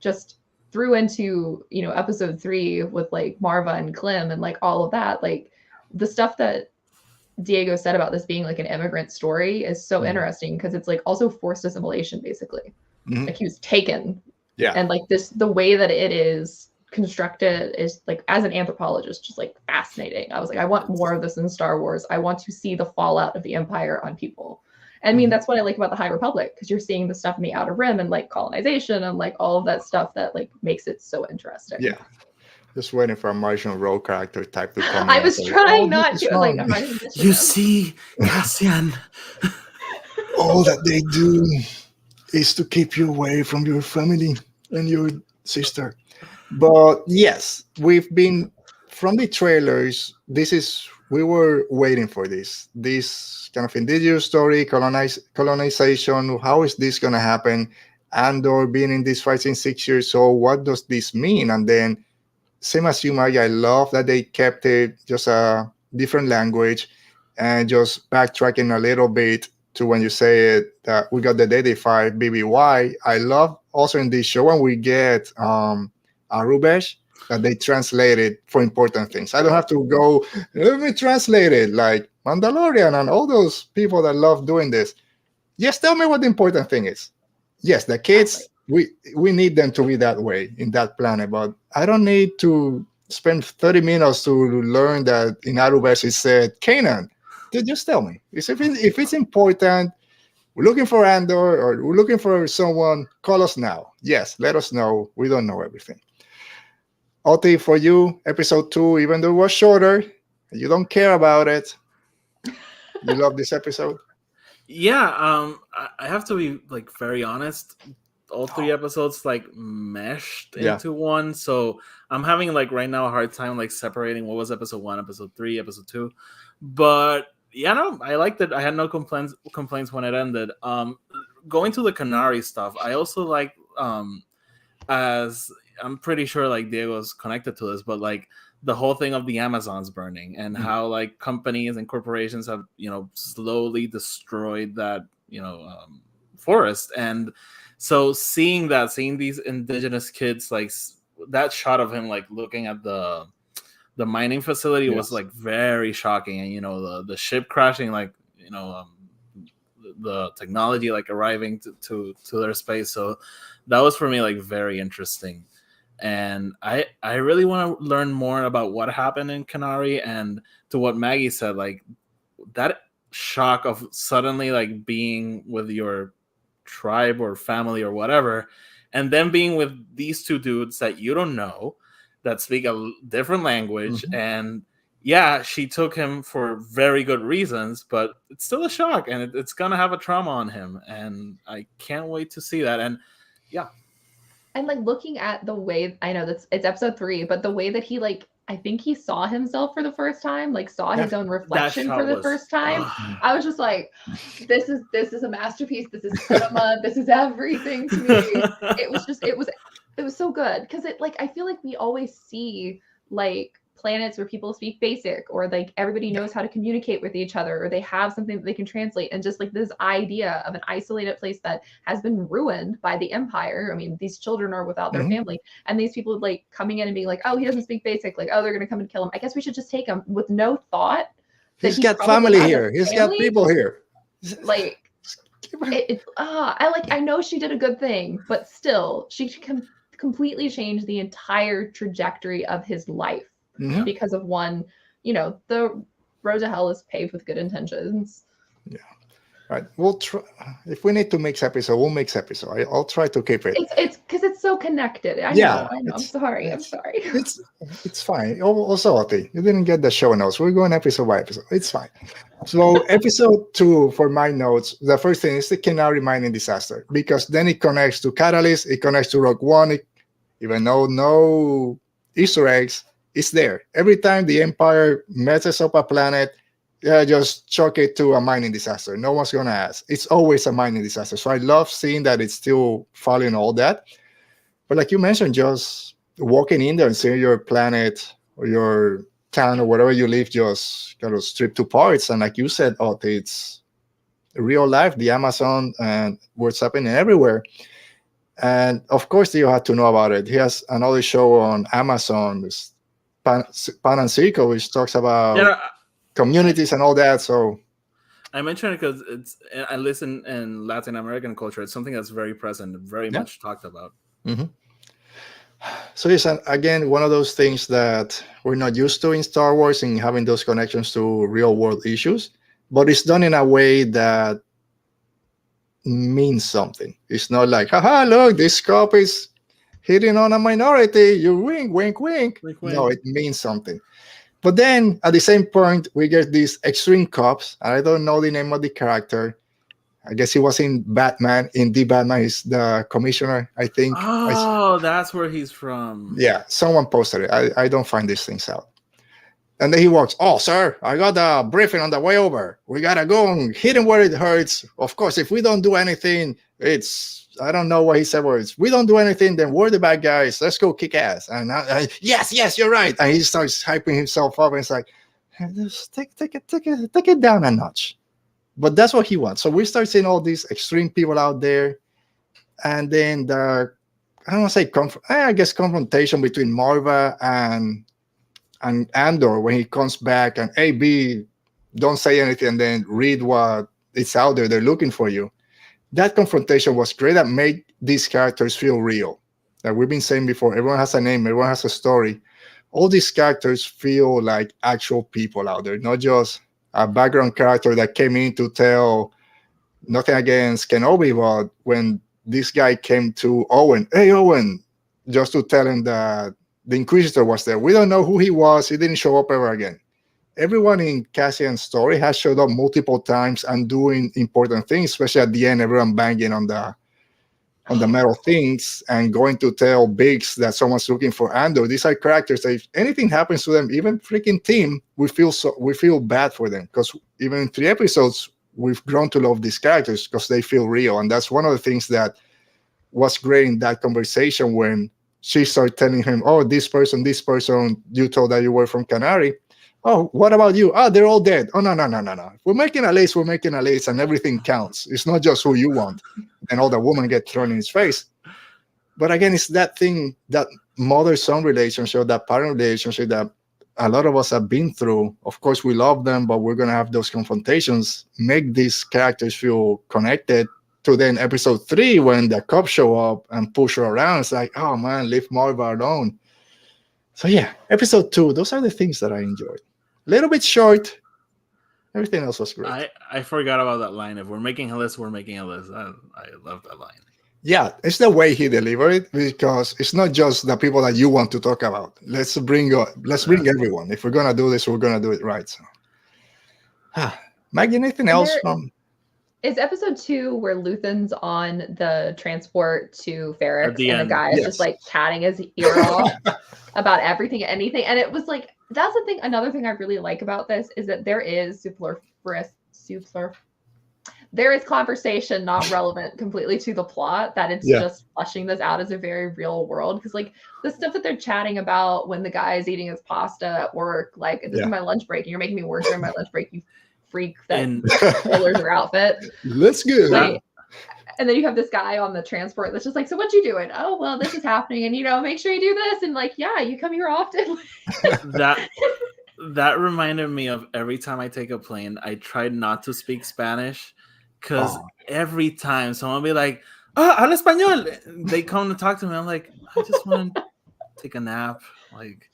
just through into, you know, episode 3 with like Marva and Clem and like all of that, like the stuff that Diego said about this being like an immigrant story is so interesting, because it's like also forced assimilation, basically. Like he was taken. And like the way that it is constructed is like, as an anthropologist, just like fascinating. I was like, I want more of this in Star Wars. I want to see the fallout of the Empire on people. I mean, that's what I like about the High Republic, because you're seeing the stuff in the Outer Rim and like colonization and like all of that stuff that like makes it so interesting. Yeah. Just waiting for a Martian role character type to come. I was trying not to. Like, I'm not even you see, Cassian. All that they do is to keep you away from your family and your sister. But yes, we've been from the trailers. We were waiting for this kind of indigenous story, colonization. How is this going to happen? Andor being in this fight in 6 years. So what does this mean? And then, same as you, Maggie, I love that they kept it just a different language, and just backtracking a little bit to when you say it, that we got the Day 5 BBY. I love also in this show when we get Arubesh, that they translated for important things. I don't have to go, let me translate it, like Mandalorian and all those people that love doing this. Just tell me what the important thing is. Yes, the kids, we need them to be that way in that planet, but I don't need to spend 30 minutes to learn that in Arubesh it said Canaan. Just tell me. If it's important, we're looking for Andor or we're looking for someone, call us now. Yes, let us know. We don't know everything. Oti, for you, episode 2, even though it was shorter, you don't care about it. You love this episode? Yeah, I have to be like very honest. All 3 episodes like meshed into one, so I'm having like right now a hard time like separating what was episode 1, episode 3, episode 2. But yeah, no, I liked it. I had no complaints when it ended. Going to the Canary stuff, I also like as I'm pretty sure like Diego's connected to this, but like the whole thing of the Amazons burning and how like companies and corporations have, you know, slowly destroyed that, you know, forest. And so seeing these indigenous kids, like that shot of him like looking at the mining facility was like very shocking. And you know, the ship crashing, like, you know, the technology like arriving to their space. So that was for me like very interesting. And I really want to learn more about what happened in Canary. And to what Maggie said, like that shock of suddenly like being with your tribe or family or whatever, and then being with these 2 dudes that you don't know, that speak a different language. And yeah, she took him for very good reasons, but it's still a shock, and it's gonna have a trauma on him, and I can't wait to see that. And yeah, and like looking at the way, I know it's episode 3, but the way that he like, I think he saw himself for the first time, like saw his own reflection shot for the was- first time. I was just like, this is a masterpiece. This is cinema. This is everything to me. It was so good because it like I feel like we always see like planets where people speak basic or like everybody knows how to communicate with each other or they have something that they can translate, and just like this idea of an isolated place that has been ruined by the empire. I mean, these children are without their family, and these people like coming in and being like, oh, he doesn't speak basic, like, oh, they're gonna come and kill him. I guess we should just take him, with no thought that He's he got probably family has a here. He's got family. people here. Like I know she did a good thing, but still she can completely change the entire trajectory of his life because of one, the road to hell is paved with good intentions. Yeah. Right. We'll try. If we need to mix episode, we'll mix episode. I'll try to keep it. It's because it's so connected. I know. I'm sorry. It's fine. Also, Oti, you didn't get the show notes. We're going episode by episode. It's fine. So episode 2, for my notes, the first thing is the Kenari mining disaster, because then it connects to Catalyst, it connects to Rogue One, even though no Easter eggs, it's there. Every time the Empire messes up a planet, just chalk it to a mining disaster. No one's going to ask. It's always a mining disaster. So I love seeing that it's still following all that. But like you mentioned, just walking in there and seeing your planet or your town or wherever you live just kind of stripped to parts. And like you said, it's real life, the Amazon, and what's happening everywhere. And of course, you have to know about it. He has another show on Amazon, Pan and Circle, which talks about communities and all that. So I mention it because it's, at least in Latin American culture, it's something that's very present, very much talked about. So it's again one of those things that we're not used to in Star Wars, in having those connections to real world issues, but it's done in a way that means something. It's not like, haha, look, this cop is hitting on a minority, you wink, wink, wink. Wink, wink. No, it means something. But then at the same point, we get these extreme cops. I don't know the name of the character. I guess he was in Batman. In the Batman, he's the commissioner, I think. Oh, that's where he's from. Yeah, someone posted it. I don't find these things out. And then he walks, oh, sir, I got a briefing on the way over. We got to go and hit him where it hurts. Of course, if we don't do anything, I don't know what he said, words. We don't do anything, then we're the bad guys. Let's go kick ass. And yes, you're right. And he starts hyping himself up. And it's like, just take it down a notch. But that's what he wants. So we start seeing all these extreme people out there. And then I don't want to say confrontation between Marva and Andor when he comes back and B, don't say anything and then read what it's out there. They're looking for you. That confrontation was great. That made these characters feel real. Like we've been saying before, everyone has a name, everyone has a story. All these characters feel like actual people out there, not just a background character that came in to tell nothing against Kenobi, but when this guy came to Owen, hey, Owen, just to tell him that the Inquisitor was there. We don't know who he was. He didn't show up ever again. Everyone in Cassian's story has showed up multiple times and doing important things, especially at the end, everyone banging on the metal things and going to tell Biggs that someone's looking for Andor. These are characters that if anything happens to them, even freaking Tim, we feel bad for them, because even in 3 episodes, we've grown to love these characters because they feel real. And that's one of the things that was great in that conversation when she started telling him, oh, this person, you told that you were from Canary. Oh, what about you? Oh, they're all dead. Oh, no. We're making a list, and everything counts. It's not just who you want. And all the woman get thrown in his face. But again, it's that thing, that mother-son relationship, that parent relationship that a lot of us have been through. Of course, we love them, but we're going to have those confrontations, make these characters feel connected. To then episode 3, when the cops show up and push her around, it's like, oh man, leave Marva alone. So yeah, episode 2, those are the things that I enjoyed. A little bit short. Everything else was great. I forgot about that line. If we're making a list, we're making a list. I love that line. Yeah, it's the way he delivered it, because it's not just the people that you want to talk about. Let's bring everyone. If we're gonna do this, we're gonna do it right. So, Maggie, anything else from? Is episode 2 where Luthen's on the transport to Ferrix At the and end, the guy is yes. just like chatting his ear off about everything and anything? And it was like, that's the thing. Another thing I really like about this is that there is there is conversation not relevant completely to the plot, that it's just fleshing this out as a very real world. Because like the stuff that they're chatting about when the guy is eating his pasta at work, like this is my lunch break and you're making me work during my lunch break, you freak that colors your outfit. Let's go. Like, and then you have this guy on the transport that's just like, so what you doing? Oh, well, this is happening. And, you know, make sure you do this. And like, yeah, you come here often. That reminded me of every time I take a plane, I try not to speak Spanish because every time someone will be like, habla español. They come to talk to me. I'm like, I just want to take a nap. Like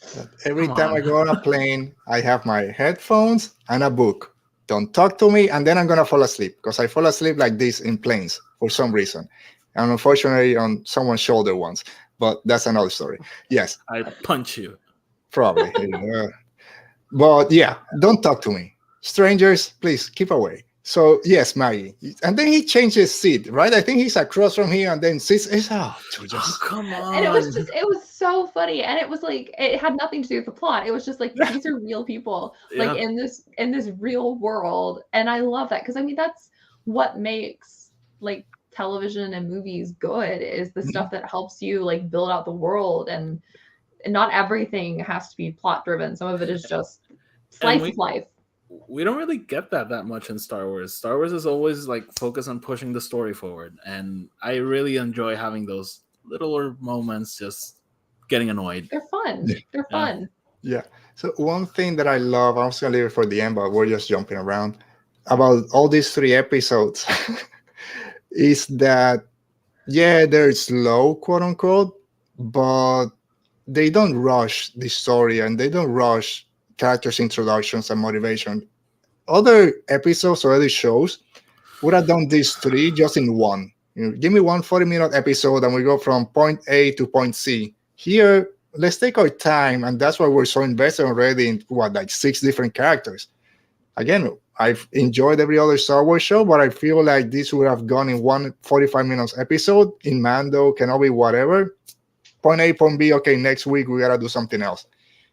every time I go on a plane, I have my headphones and a book. Don't talk to me, and then I'm gonna fall asleep because I fall asleep like this in planes for some reason, and unfortunately on someone's shoulder once. But that's another story. Yes, I punch you. Probably. But yeah, don't talk to me, strangers. Please keep away. So yes, Maggie, and then he changed his seat, right? I think he's across from here, and then sits. Come on. And it was so funny, and it was like it had nothing to do with the plot. It was just like these are real people, like in this real world, and I love that because I mean that's what makes like television and movies good is the stuff that helps you like build out the world, and not everything has to be plot driven. Some of it is just slice of life. We don't really get that much in Star Wars. Star Wars is always like focused on pushing the story forward, and I really enjoy having those littler moments just getting annoyed. They're fun. They're fun. Yeah. So one thing that I love, I was gonna leave it for the end, but we're just jumping around about all these 3 episodes is that they're slow, quote unquote, but they don't rush the story and they don't rush characters' introductions and motivation. Other episodes or other shows would have done these 3 just in one. You know, give me one 40-minute episode and we go from point A to point C. Here, let's take our time, and that's why we're so invested already in 6 different characters. Again, I've enjoyed every other Star Wars show, but I feel like this would have gone in one 45-minute episode. In Mando, Kenobi, whatever. Point A, point B, okay, next week we gotta do something else.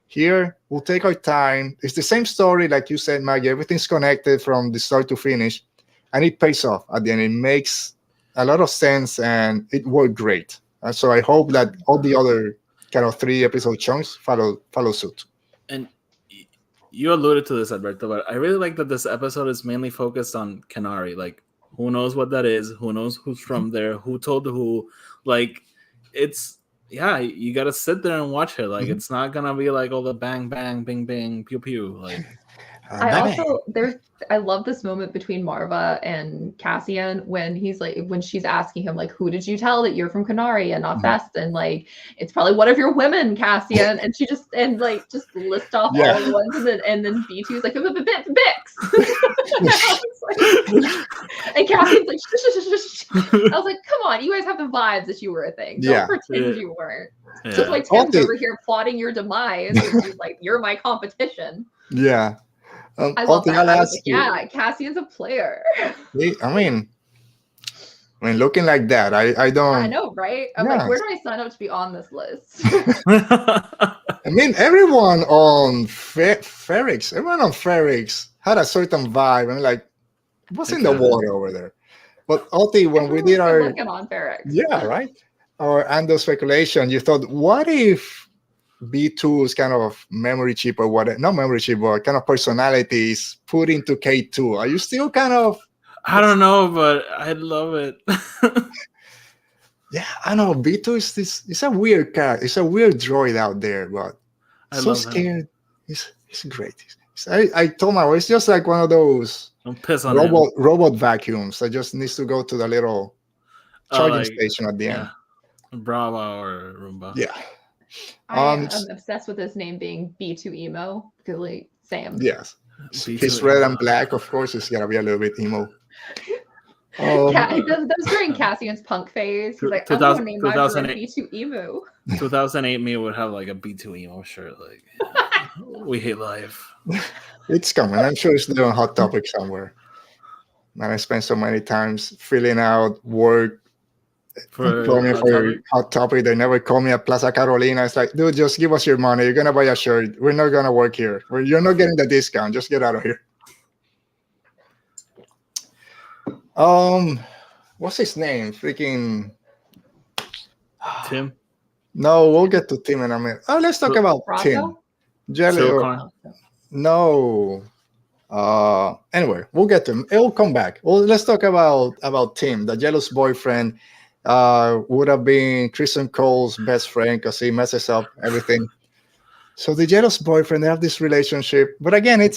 Here, we'll take our time. It's the same story, like you said, Maggie. Everything's connected from the start to finish, and it pays off at the end. It makes a lot of sense, and it worked great. So I hope that all the other kind of 3-episode chunks follow suit. And you alluded to this, Alberto, but I really like that this episode is mainly focused on Kenari. Like, who knows what that is? Who knows who's from there? Who told who? Like, it's... Yeah, you gotta sit there and watch it. Like, it's not gonna be like all the bang, bang, bing, bing, pew, pew. Like, I love this moment between Marva and Cassian when she's asking him like, who did you tell that you're from Kenari and not Vest? And like, it's probably one of your women, Cassian. And she just list off all the ones, and then B2 is like, Bix. And Cassian's like, shh. I was like, come on, you guys have the vibes that you were a thing. Don't pretend you weren't. Just like Tim's over here plotting your demise. He's like, you're my competition. Yeah. I love that. Cassian's a player. I mean, looking like that, I don't. I know, right? I'm like, where do I sign up to be on this list? I mean, everyone on Ferrix had a certain vibe, and like, what's in the water over there? But Oti, when we did our looking on Ferrix, our Andor speculation, you thought, what if B2's kind of memory chip or what? Not memory chip, but kind of personality is put into K2. Are you still kind of? I don't know, but I love it. Yeah, I know. B2 is this. It's a weird character. It's a weird droid out there, but so scared. He's great. I told my wife, it's just like one of those robot vacuums that just needs to go to the little charging station at the end. Brava or Roomba. Yeah. I'm obsessed with his name being B2 emo because like Sam. Yes. He's red and black, of course. It's gonna be a little bit emo. That was during Cassian's punk phase. He's like, I'm gonna name my B2 emo. 2008 me would have like a B2 emo shirt. Like, we hate life. It's coming. I'm sure it's still on Hot Topic somewhere. And I spent so many times filling out work For for Hot Topic. Hot Topic. They never call me at Plaza Carolina. It's like, dude, just give us your money. You're gonna buy a shirt. We're not gonna work here. You're not getting the discount. Just get out of here. What's his name? Freaking Tim. no, we'll get to Tim in a minute. Oh, let's talk about Tim. Rocco? Jelly. Silcorn. No. Anyway, we'll get to him. It'll come back. Well, let's talk about Tim, the jealous boyfriend. Would have been Kristen Cole's best friend because he messes up everything. So the jealous boyfriend, they have this relationship. But again,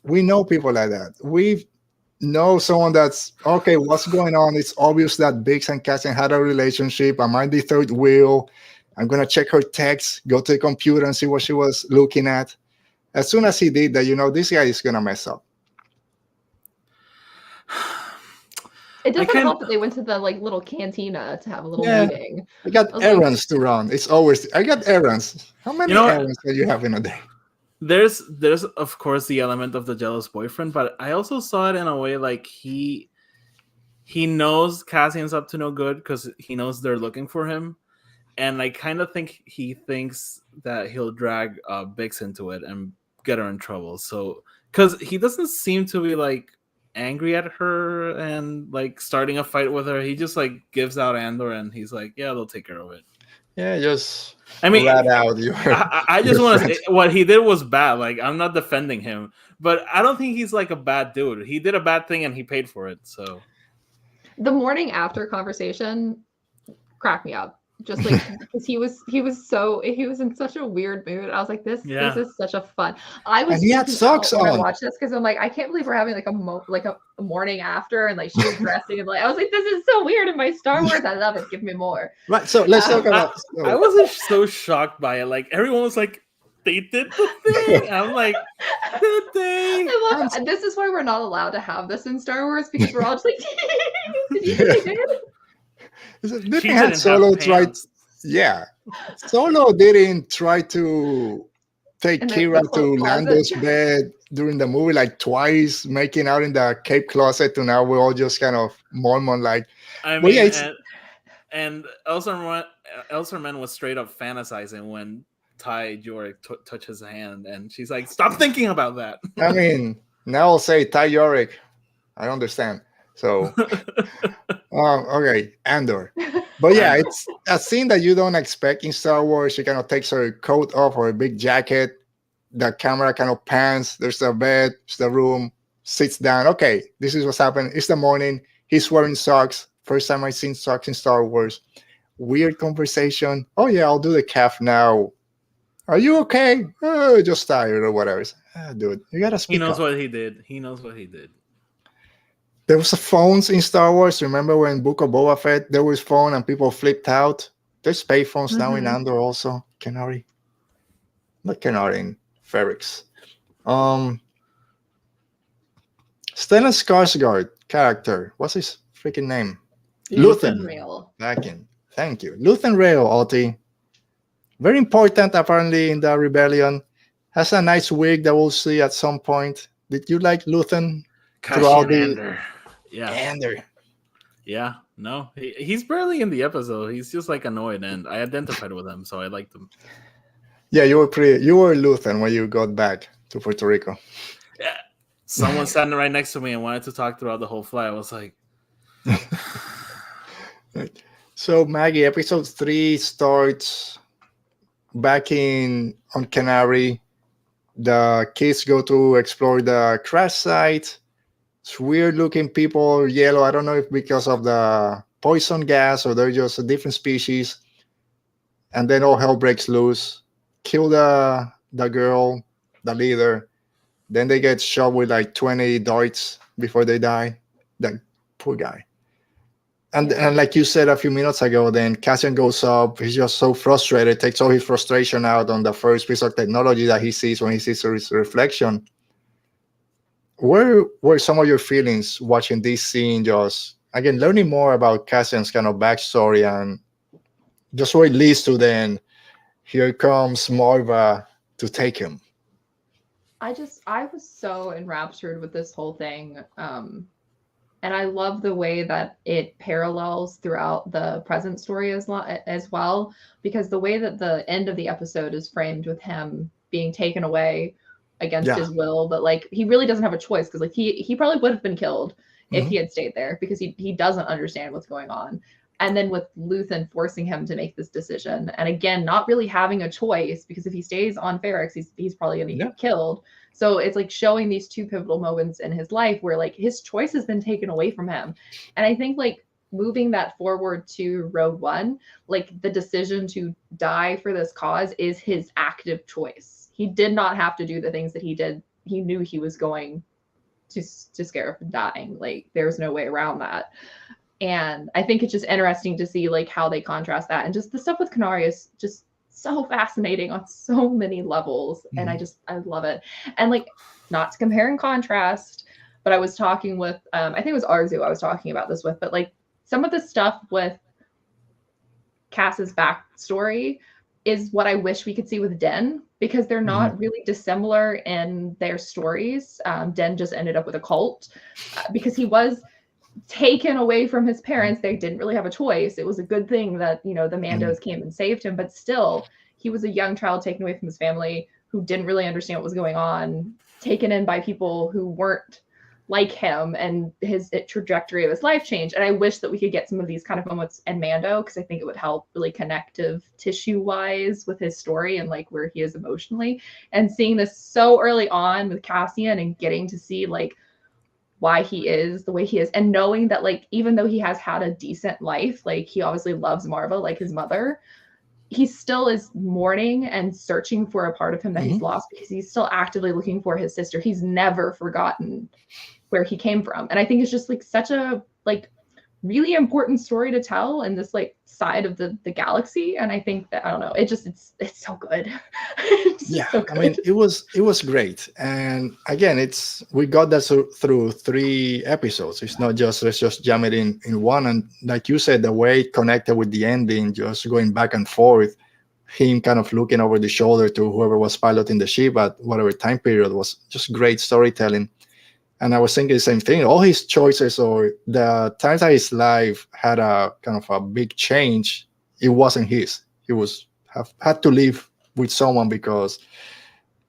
we know people like that. We know someone that's okay, what's going on? It's obvious that Biggs and Cassian had a relationship. Am I the third wheel? I'm gonna check her text, go to the computer and see what she was looking at. As soon as he did that, this guy is gonna mess up. It doesn't help that they went to the little cantina to have a little meeting. I got errands to run. I got errands. How many errands do you have in a day? There's of course the element of the jealous boyfriend, but I also saw it in a way like he knows Cassian's up to no good because he knows they're looking for him, and I kind of think he thinks that he'll drag Bix into it and get her in trouble. So because he doesn't seem to be angry at her and starting a fight with her, he just gives out Andor and he's like, yeah, they'll take care of it. Yeah, just rat out. I just want to say what he did was bad. I'm not defending him, but I don't think he's a bad dude. He did a bad thing and he paid for it. So the morning after conversation cracked me up. Just because he was in such a weird mood. I was like, this is such a fun. And he had socks on. I watched this because I'm like, I can't believe we're having a morning after and she was dressing and I was like, this is so weird in my Star Wars. I love it. Give me more. Right. So let's talk about. I wasn't so shocked by it. Everyone was like, they did the thing. I'm like, did they? And this is why we're not allowed to have this in Star Wars because we're all just like, did you think they did? Solo tried. Yeah, Solo didn't try to take Kira to Lando's bed during the movie twice, making out in the cape closet. To now we're all just kind of Mormon like. I mean, and Elserman was straight up fantasizing when Ty Yorick touched his hand, and she's like, "Stop thinking about that." I mean, now I'll say Ty Yorick. I understand. So, okay, Andor. But yeah, it's a scene that you don't expect in Star Wars. She kind of takes her coat off or a big jacket. The camera kind of pans. There's the bed, there's the room, sits down. Okay, this is what's happening. It's the morning. He's wearing socks. First time I've seen socks in Star Wars. Weird conversation. Oh yeah, I'll do the calf now. Are you okay? Oh, just tired or whatever. Dude, you gotta speak He knows up. what he did. He knows what he did. There was phones in Star Wars. Remember when Book of Boba Fett, there was phone and people flipped out? There's pay phones now in Andor also. Kenari. Not Kenari, in Ferrix. Stellan Skarsgård character. What's his freaking name? Luthen Rail. Thank you. Luthen Rail, Oti. Very important apparently in the rebellion. Has a nice wig that we'll see at some point. Did you like Luthen? Throughout the Andor. Yeah, no, he's barely in the episode. He's just annoyed, and I identified with him, so I liked him. Yeah, you were Luthen when you got back to Puerto Rico. Yeah, someone standing right next to me and wanted to talk throughout the whole flight. I was like, so Maggie, episode 3 starts back on Canary. The kids go to explore the crash site. It's weird looking people, yellow. I don't know if because of the poison gas or they're just a different species. And then all hell breaks loose. Kill the girl, the leader. Then they get shot with 20 darts before they die. That poor guy. And like you said a few minutes ago, then Cassian goes up. He's just so frustrated, takes all his frustration out on the first piece of technology that he sees when he sees his reflection. Where were some of your feelings watching this scene? Just again, learning more about Cassian's kind of backstory and just where it leads to. Then here comes Marva to take him. I was so enraptured with this whole thing. And I love the way that it parallels throughout the present story as well, because the way that the end of the episode is framed with him being taken away against his will, but like he really doesn't have a choice, because like he probably would have been killed if he had stayed there, because he doesn't understand what's going on. And then with Luthen forcing him to make this decision, and again not really having a choice, because if he stays on Ferrix, he's probably going to get killed. So it's like showing these two pivotal moments in his life where like his choice has been taken away from him. And I think like moving that forward to Rogue One, like the decision to die for this cause is his active choice. He did not have to do the things that he did. He knew he was going to scare up and dying. Like there's no way around that. And I think it's just interesting to see like how they contrast that. And just the stuff with Kenari is just so fascinating on so many levels. And I love it. And like, not to compare and contrast, but I was talking with I think it was Arzu I was talking about this with, but like some of the stuff with Cass's backstory is what I wish we could see with Den, because they're not really dissimilar in their stories. Den just ended up with a cult because he was taken away from his parents. They didn't really have a choice. It was a good thing that, you know, the Mandos came and saved him, but still he was a young child taken away from his family who didn't really understand what was going on, taken in by people who weren't like him, and his trajectory of his life changed. And I wish that we could get some of these kind of moments in Mando, because I think it would help really connective tissue wise with his story and like where he is emotionally. And seeing this so early on with Cassian and getting to see like why he is the way he is, and knowing that like even though he has had a decent life, like he obviously loves Marva like his mother, he still is mourning and searching for a part of him that he's lost, because he's still actively looking for his sister. He's never forgotten where he came from. And I think it's just like such a like really important story to tell in this like side of the galaxy. And I think that, I don't know, it's so good. So good. I mean, it was great. And again, we got that through 3 episodes. It's not just let's just jam it in one. And like you said, the way it connected with the ending, just going back and forth, him kind of looking over the shoulder to whoever was piloting the ship at whatever time period, was just great storytelling. And I was thinking the same thing. All his choices, or the times that his life had a kind of a big change, it wasn't his. He had to live with someone, because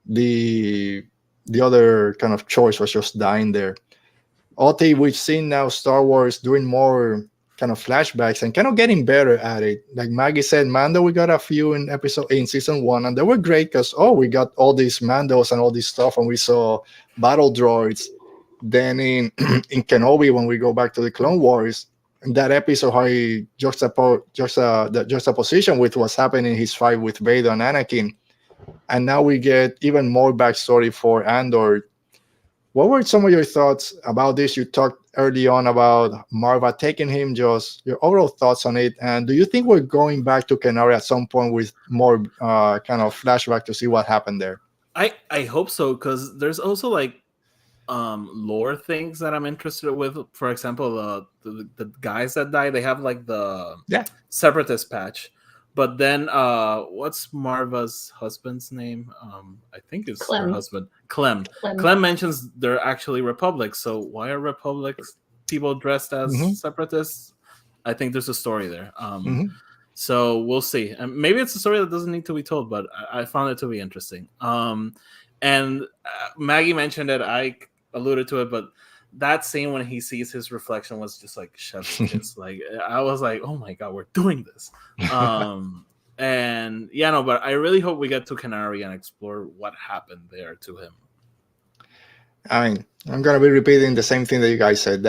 the other kind of choice was just dying there. Oti, we've seen now Star Wars doing more kind of flashbacks and kind of getting better at it. Like Maggie said, Mando, we got a few in season 1, and they were great because we got all these Mandos and all this stuff, and we saw battle droids. Then in Kenobi, when we go back to the Clone Wars, in that episode, how he the juxtaposition with what's happening in his fight with Vader and Anakin, and now we get even more backstory for Andor. What were some of your thoughts about this? You talked early on about Marva taking him. Just your overall thoughts on it, and do you think we're going back to Kenari at some point with more kind of flashback to see what happened there? I hope so, because there's also like lore things that I'm interested with. For example, the guys that die, they have like the separatist patch, but then what's Marva's husband's name? I think it's her husband, Clem. Clem mentions they're actually republics, so why are republics people dressed as separatists? I think there's a story there. So we'll see, and maybe it's a story that doesn't need to be told, but I found it to be interesting. And Maggie mentioned it, I alluded to it, but that scene when he sees his reflection was just like chef's kiss. Like I was like, oh my god, we're doing this. And yeah, no, but I really hope we get to Kenari and explore what happened there to him. I mean, I'm gonna be repeating the same thing that you guys said,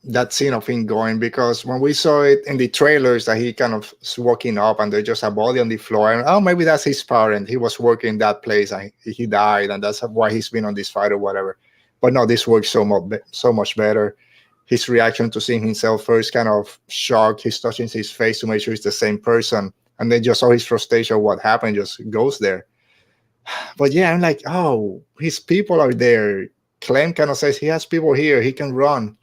that scene of him going, because when we saw it in the trailers that he kind of was walking up and there's just a body on the floor, and maybe that's his parent, he was working that place and he died, and that's why he's been on this fight or whatever. But no, this works so much better. His reaction to seeing himself first, kind of shocked, he's touching his face to make sure it's the same person, and then just all his frustration of what happened just goes there. But yeah, I'm like, oh, his people are there. Clem kind of says he has people here, he can run.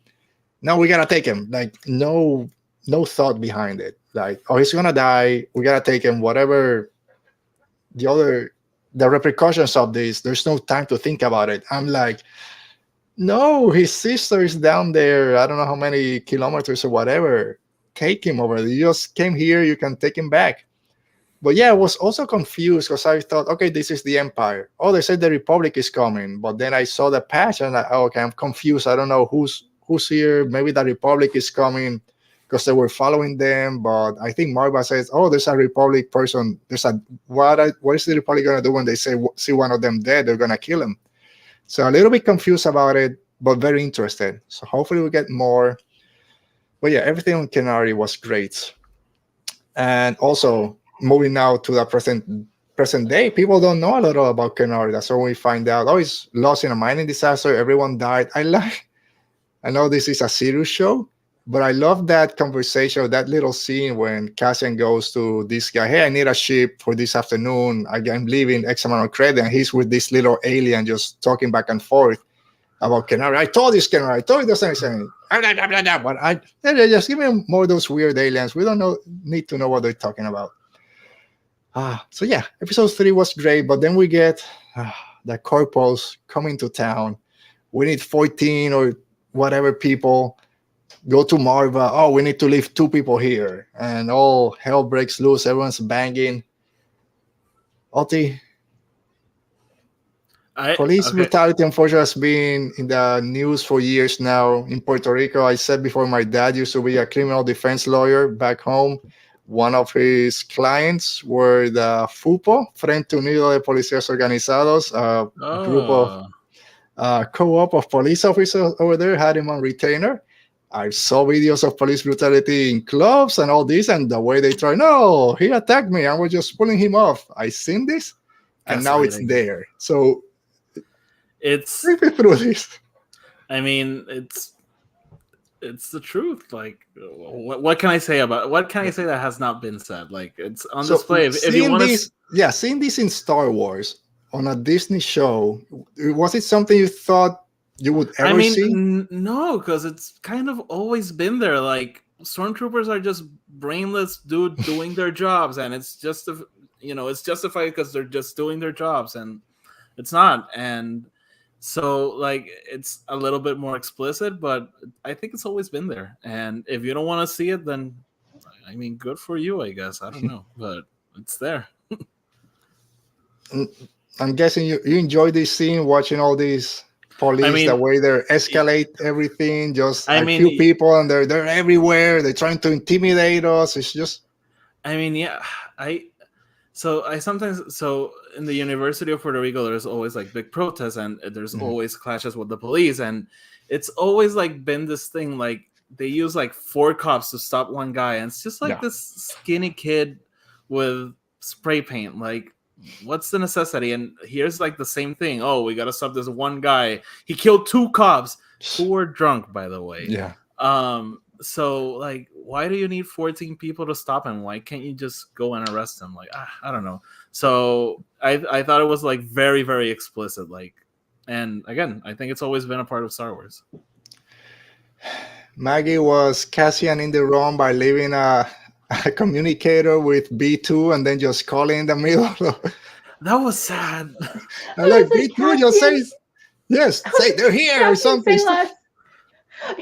No, we gotta take him. Like no thought behind it. Like, oh, he's gonna die, we gotta take him. Whatever the other the repercussions of this. There's no time to think about it. I'm like, no, his sister is down there. I don't know how many kilometers or whatever. Take him over. You just came here. You can take him back. But yeah, I was also confused because I thought, okay, this is the Empire. Oh, they said the Republic is coming. But then I saw the patch and okay, I'm confused. I don't know who's here. Maybe the Republic is coming because they were following them. But I think Marva says, oh, there's a Republic person. What is the Republic going to do when they see one of them dead? They're going to kill him. So a little bit confused about it, but very interested. So hopefully we get more. But yeah, everything on Kenari was great. And also, moving now to the present day, people don't know a lot about Kenari. That's when we find out, oh, he's lost in a mining disaster. Everyone died. I know this is a serious show, but I love that conversation, that little scene when Cassian goes to this guy, hey, I need a ship for this afternoon. I'm leaving X amount of credit. And he's with this little alien just talking back and forth about Kenari. I told you, Kenari. I told you this anything. But just give me more of those weird aliens. We don't need to know what they're talking about. So yeah, episode 3 was great, but then we get the corporals coming to town. We need 14 or whatever people. Go to Marva. Oh, we need to leave 2 people here, and all hell breaks loose. Everyone's banging. Oti, police brutality, unfortunately, has been in the news for years now in Puerto Rico. I said before, my dad used to be a criminal defense lawyer back home. One of his clients were the FUPO, Frente Unido de Policías Organizados, a group of co-op of police officers over there, had him on retainer. I saw videos of police brutality in clubs and all this, and the way they try, no, he attacked me, and we're just pulling him off. I seen this, and now it's there. So it's through this. I mean, it's the truth. Like, what can I say that has not been said? Like, it's on display. If you want to, seeing this in Star Wars on a Disney show, was it something you thought you would ever see? No, because it's kind of always been there. Like, stormtroopers are just brainless dudes doing their jobs, and it's just it's justified because they're just doing their jobs, and it's not. And so, like, it's a little bit more explicit, but I think it's always been there. And if you don't want to see it, then I mean, good for you, I guess. I don't know, but it's there. I'm guessing you enjoy this scene, watching all these police, the way they escalate everything. Just a few people, and they're everywhere. They're trying to intimidate us. It's just, I mean, yeah, So in the University of Puerto Rico, there's always like big protests, and there's always clashes with the police, and it's always like been this thing, like they use like 4 cops to stop one guy, and it's just like this skinny kid with spray paint. Like, what's the necessity? And here's like the same thing. Oh, we gotta stop this one guy. He killed 2 cops who were drunk, by the way. Yeah. So, like, why do you need 14 people to stop him? Why can't you just go and arrest him? Like, I don't know. So I thought it was like very, very explicit. Like, and again, I think it's always been a part of Star Wars. Maggie, was Cassian in the wrong by leaving a communicator with B2 and then just calling in the middle? That was sad. I'm like, B2 just says, yes, say they're here or something. He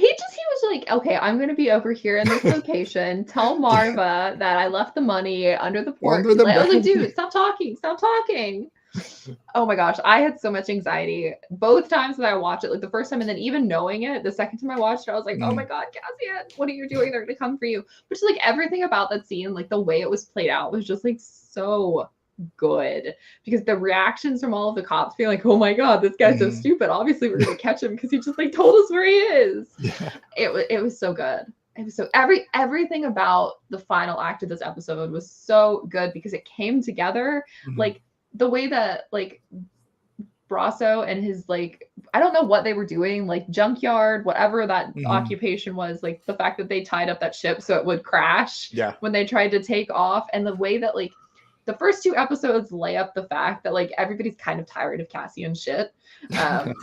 was like, okay, I'm going to be over here in this location. Tell Marva that I left the money under the porch. I was like, dude, stop talking. Oh my gosh, I had so much anxiety both times that I watched it. Like the first time, and then even knowing it, the second time I watched it, I was like, oh my god, Cassian, what are you doing? They're going to come for you. But just like everything about that scene, like the way it was played out was just like so good, because the reactions from all of the cops being like, oh my god, this guy's so stupid, obviously we're gonna catch him because he just like told us where he is. It was so good. It was so everything about the final act of this episode was so good, because it came together like the way that like Brasso and his, like, I don't know what they were doing, like junkyard, whatever that occupation was, like the fact that they tied up that ship so it would crash when they tried to take off, and the way that like the first 2 episodes lay up the fact that like everybody's kind of tired of Cassian's shit.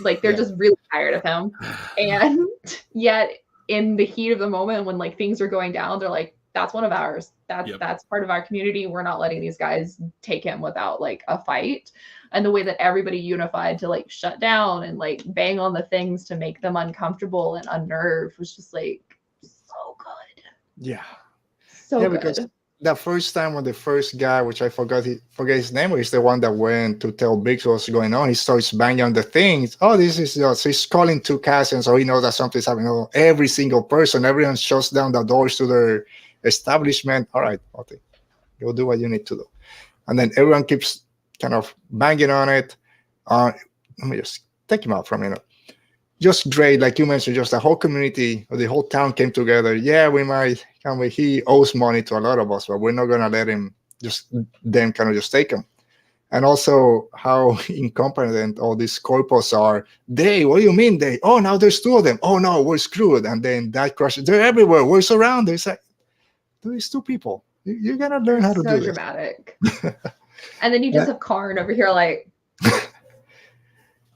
Like they're just really tired of him. And yet in the heat of the moment when like things are going down, they're like, that's one of ours. That's part of our community. We're not letting these guys take him without like a fight. And the way that everybody unified to like shut down and like bang on the things to make them uncomfortable and unnerved was just like so good. Yeah. So yeah, good. because the first time when the first guy, which I forget his name, is the one that went to tell Biggs what's going on. He starts banging on the things. Oh, this is just, he's calling two cousins, so he knows that something's happening. Oh, every single person, everyone shuts down the doors to their establishment. All right, okay, go do what you need to do. And then everyone keeps kind of banging on it. Let me just take him out from it. Just great, like you mentioned, just the whole community or the whole town came together. Yeah, we might he owes money to a lot of us, but we're not gonna let him them kind of just take him. And also how incompetent all these corpos are. What do you mean they? Oh, now there's two of them. Oh no, we're screwed. And then that crushes. They're everywhere. We're surrounded. It's like, these two people. You're gonna learn how to do this. So dramatic. And then you just have Karn over here like.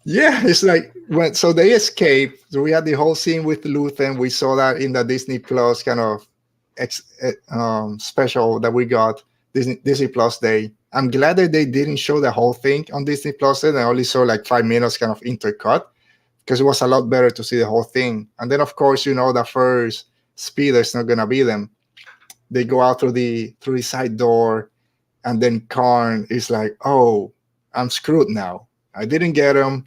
Yeah, it's like so they escaped. So we had the whole scene with Luthen. We saw that in the Disney Plus kind of special that we got, Disney Plus Day. I'm glad that they didn't show the whole thing on Disney Plus Day. I only saw like 5 minutes kind of intercut because it was a lot better to see the whole thing. And then of course, the first speeder is not gonna be them. They go out through the side door, and then Karn is like, "Oh, I'm screwed now. I didn't get him.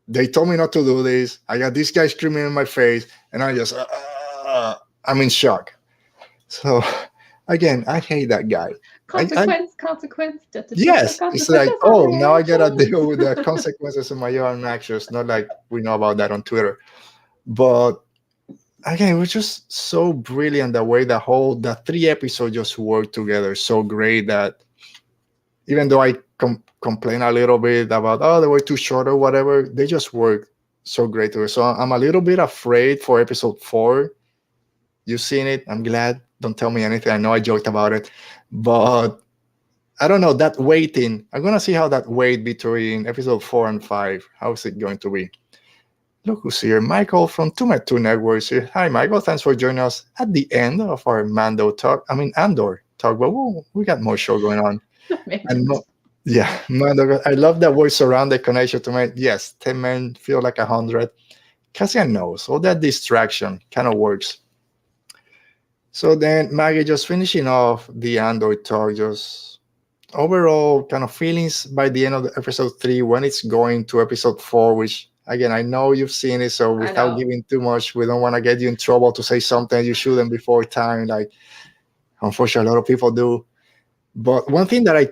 They told me not to do this. I got this guy screaming in my face, and I just, I'm in shock." So, again, I hate that guy. Consequence. Yes, it's like, oh, now I gotta deal with the consequences of my own actions. Not like we know about that on Twitter, but again, it was just so brilliant the way the 3 episodes just worked together so great that even though I complain a little bit about, oh, they were too short or whatever, they just work so great together. So I'm a little bit afraid for episode 4. You've seen it. I'm glad. Don't tell me anything. I know I joked about it, but I don't know that waiting. I'm gonna see how that wait between episode 4 and 5. How is it going to be? Look who's here, Michael from 2 Networks here. Hi, Michael. Thanks for joining us at the end of our Andor talk, but we got more show going on. And Mando, I love that voice around the connection to me. Yes, 10 men feel like 100. Cassian knows all that distraction kind of works. So then Maggie, just finishing off the Andor talk, just overall kind of feelings by the end of the episode 3 when it's going to episode 4, which again, I know you've seen it, so without giving too much, we don't want to get you in trouble to say something you shouldn't before time, like unfortunately a lot of people do. But one thing that I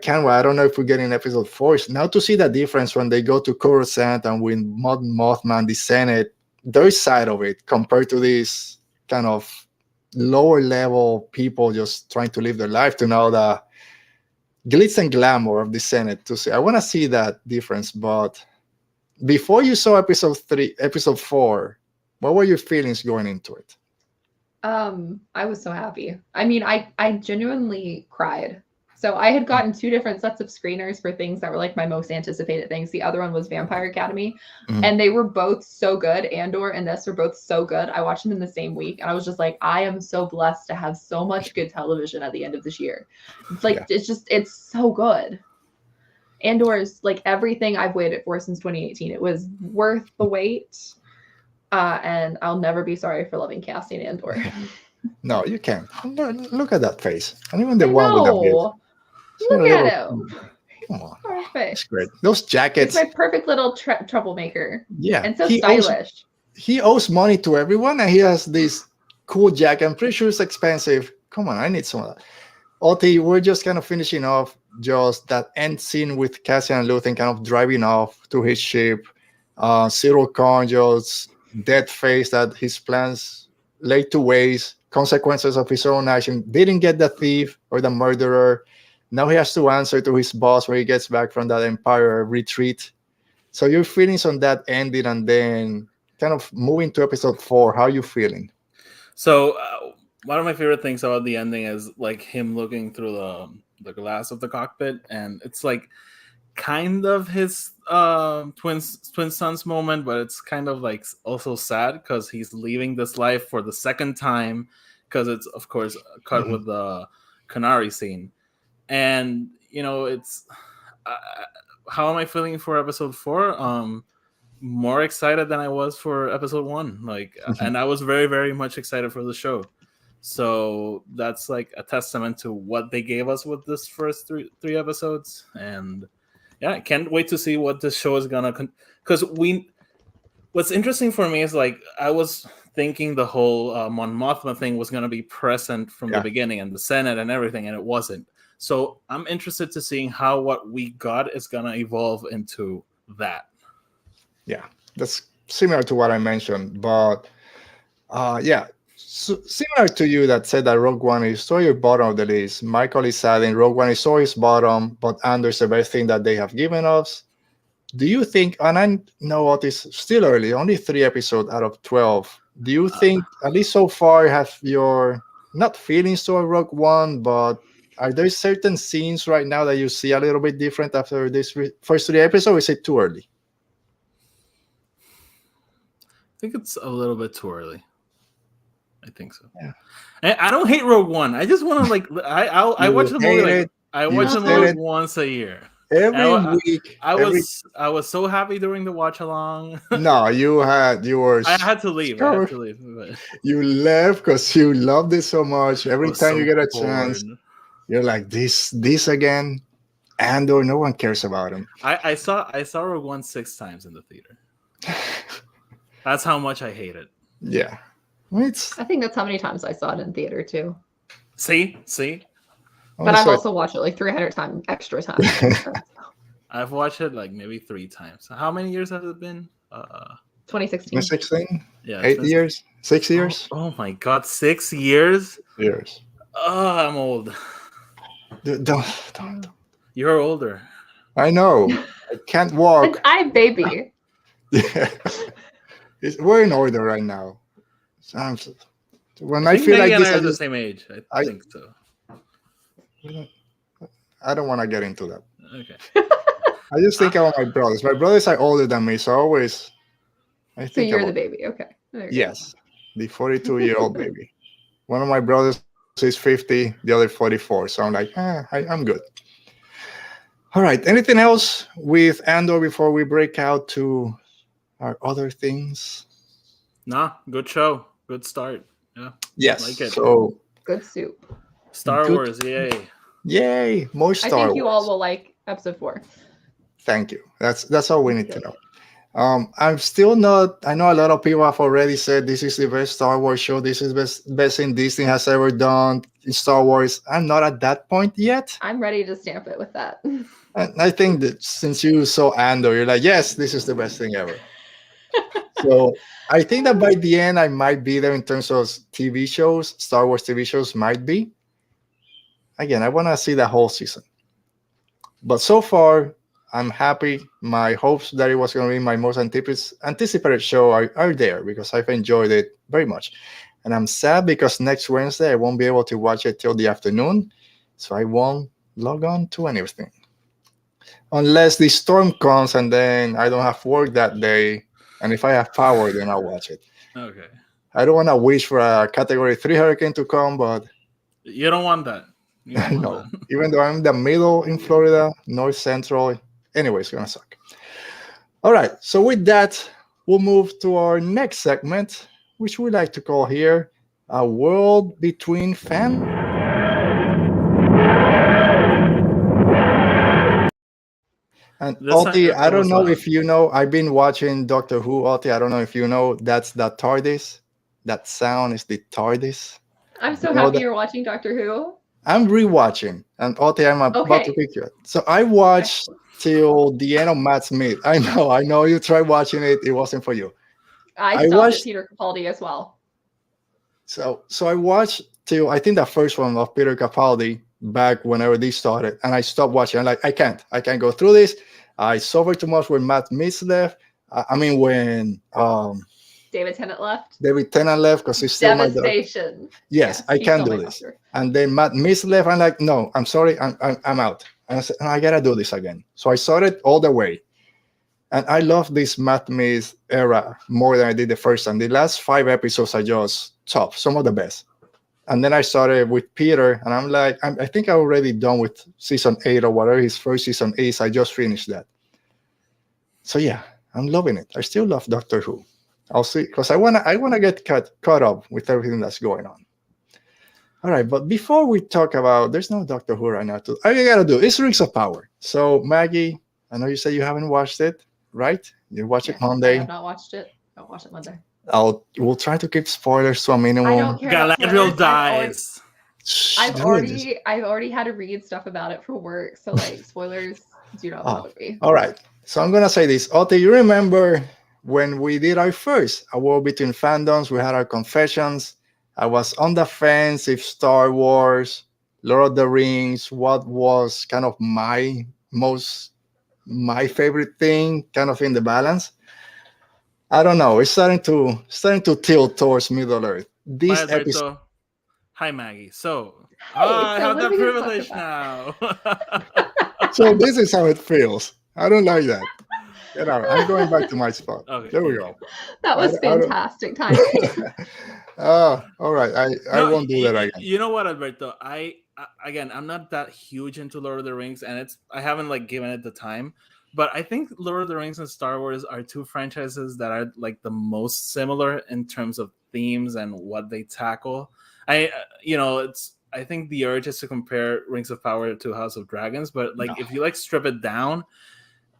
don't know if we get in episode 4, is now to see the difference when they go to Coruscant and when Mothman descended, their side of it compared to this kind of lower level people just trying to live their life to now the glitz and glamour of the Senate to see. I want to see that difference. But before you saw episode 4, what were your feelings going into it? I was so happy. I mean, I genuinely cried. So I had gotten 2 different sets of screeners for things that were like my most anticipated things. The other one was Vampire Academy, and they were both so good. Andor and this were both so good. I watched them in the same week, and I was just like, I am so blessed to have so much good television at the end of this year. It's like, it's so good. Andor is like everything I've waited for since 2018. It was worth the wait, and I'll never be sorry for loving Cassian Andor. No, you can't. Look at that face. And even the one with the beard. Look at him. Come on. Perfect. It's great. Those jackets. He's my perfect little troublemaker. Yeah. And so stylish. He owes money to everyone, and he has this cool jacket. I'm pretty sure it's expensive. Come on, I need some of that. Oti, we're just kind of finishing off just that end scene with Cassian and Luthen kind of driving off to his ship. Cyril Khan just dead face that his plans laid to waste, consequences of his own action. Didn't get the thief or the murderer. Now he has to answer to his boss when he gets back from that Empire retreat. So your feelings on that ending, and then kind of moving to episode 4, how are you feeling? So one of my favorite things about the ending is like him looking through the glass of the cockpit, and it's like kind of his twin sons moment, but it's kind of like also sad because he's leaving this life for the second time, because it's of course cut with the Canary scene, and it's how am I feeling for episode 4? More excited than I was for episode 1, and I was very, very much excited for the show. So that's like a testament to what they gave us with this first three episodes, and yeah, I can't wait to see what this show is gonna. Because what's interesting for me is like I was thinking the whole Mon Mothma thing was gonna be present from the beginning, and the Senate and everything, and it wasn't. So I'm interested to seeing how what we got is gonna evolve into that. Yeah, that's similar to what I mentioned, but so similar to you that said that Rogue One is so your bottom of the list. Michael is adding Rogue One is so his bottom, but Andor's the best thing that they have given us. Do you think, and I know what is still early, only 3 episodes out of 12. Do you think, at least so far, have your not feelings toward Rogue One, but are there certain scenes right now that you see a little bit different after this first 3 episodes? Or is it too early? I think it's a little bit too early. I think so. Yeah. I don't hate Rogue One. I just want to I watch the movie I watch the movie once a year. Every week. I was so happy during the watch along. No, I had to leave. But... You left because you loved it so much. Every time you get a chance, you're like this again. Andor, no one cares about him. I saw Rogue One 6 times in the theater. That's how much I hate it. Yeah. I think that's how many times I saw it in theater too. See? But I've also watched it like 300 times extra times. I've watched it like maybe 3 times. How many years has it been? 2016. 2016? Yeah. 8 years? 6 years? Oh my God, 6 years? Years. Oh, I'm old. Don't. You're older. I know. I can't walk. I'm baby. Yeah. We're in order right now. When I feel like this, are the same age. I think so. I don't want to get into that. Okay. I just think about my brothers. My brothers are older than me, so I think. So you're the baby, okay? Yes, the 42-year-old baby. One of my brothers is 50, the other 44. So I'm like, I'm good. All right. Anything else with Andor before we break out to our other things? Nah, good show. Good start. Yeah. Yes. Like it. So good soup. Star Wars, yay. Yay. More Star Wars. I think you all will like episode 4. Thank you. That's all we need to know. I'm still not. I know a lot of people have already said this is the best Star Wars show. This is best thing Disney has ever done in Star Wars. I'm not at that point yet. I'm ready to stamp it with that. And I think that since you saw Andor, you're like, yes, this is the best thing ever. So I think that by the end, I might be there in terms of TV shows. Star Wars TV shows might be. Again, I want to see the whole season. But so far, I'm happy. My hopes that it was going to be my most anticipated show are there because I've enjoyed it very much. And I'm sad because next Wednesday, I won't be able to watch it till the afternoon. So I won't log on to anything. Unless the storm comes and then I don't have work that day. And if I have power, then I'll watch it. Okay. I don't want to wish for a Category 3 hurricane to come, but... You don't want that. No. Even though I'm in the middle in Florida, north central, anyway, it's going to suck. All right. So with that, we'll move to our next segment, which we like to call here A World Between Fandoms. And Oti, I don't know if you know, I've been watching Doctor Who, Oti. I don't know if you know, that's the TARDIS. That sound is the TARDIS. I'm so happy you're watching Doctor Who. I'm rewatching. And Oti, I'm about to pick you. So I watched till the end of Matt Smith. I know you tried watching it. It wasn't for you. I watched Peter Capaldi as well. So I watched till, I think the first one of Peter Capaldi back whenever this started, and I stopped watching. I'm like, I can't go through this. I suffered too much when Matt Smith left. When David Tennant left. David Tennant left because he's still devastation. My dog. Yes, I can't do this. And then Matt Smith left. I'm like, no, I'm sorry, I'm out. And I said, I gotta do this again. So I saw it all the way, and I love this Matt Smith era more than I did the first time. The last 5 episodes are just top, some of the best. And then I started with Peter, and I'm like, I think I already done with season 8 or whatever his first season is. I just finished that. So yeah, I'm loving it. I still love Doctor Who. I'll see, because I wanna get caught up with everything that's going on. All right, but before we talk about, there's no Doctor Who right now. All you gotta do is Rings of Power. So Maggie, I know you said you haven't watched it, right? You watch it I Monday. have not watched it. I'll watch it Monday. We'll try to keep spoilers to a minimum. I don't care about Galadriel spoilers. dies. I've already had to read stuff about it for work, so like spoilers do not bother me. All right, so I'm gonna say this. Ote, you remember when we did our first A World Between Fandoms? We had our confessions. I was on the fence if Star Wars, Lord of the Rings, what was kind of my favorite thing, kind of in the balance. I don't know. It's starting to tilt towards Middle Earth. This Alberto. episode. Hi, Maggie. So, Hey, I so have what the are we gonna talk privilege about? now. So this is how it feels. I don't like that. Get out. I'm going back to my spot. Okay, There we go. That was fantastic timing. All right. I won't do that again. You know what, Alberto? Again, I'm not that huge into Lord of the Rings, and I haven't like given it the time. But I think Lord of the Rings and Star Wars are two franchises that are like the most similar in terms of themes and what they tackle. I think the urge is to compare Rings of Power to House of Dragons, but like if you like strip it down,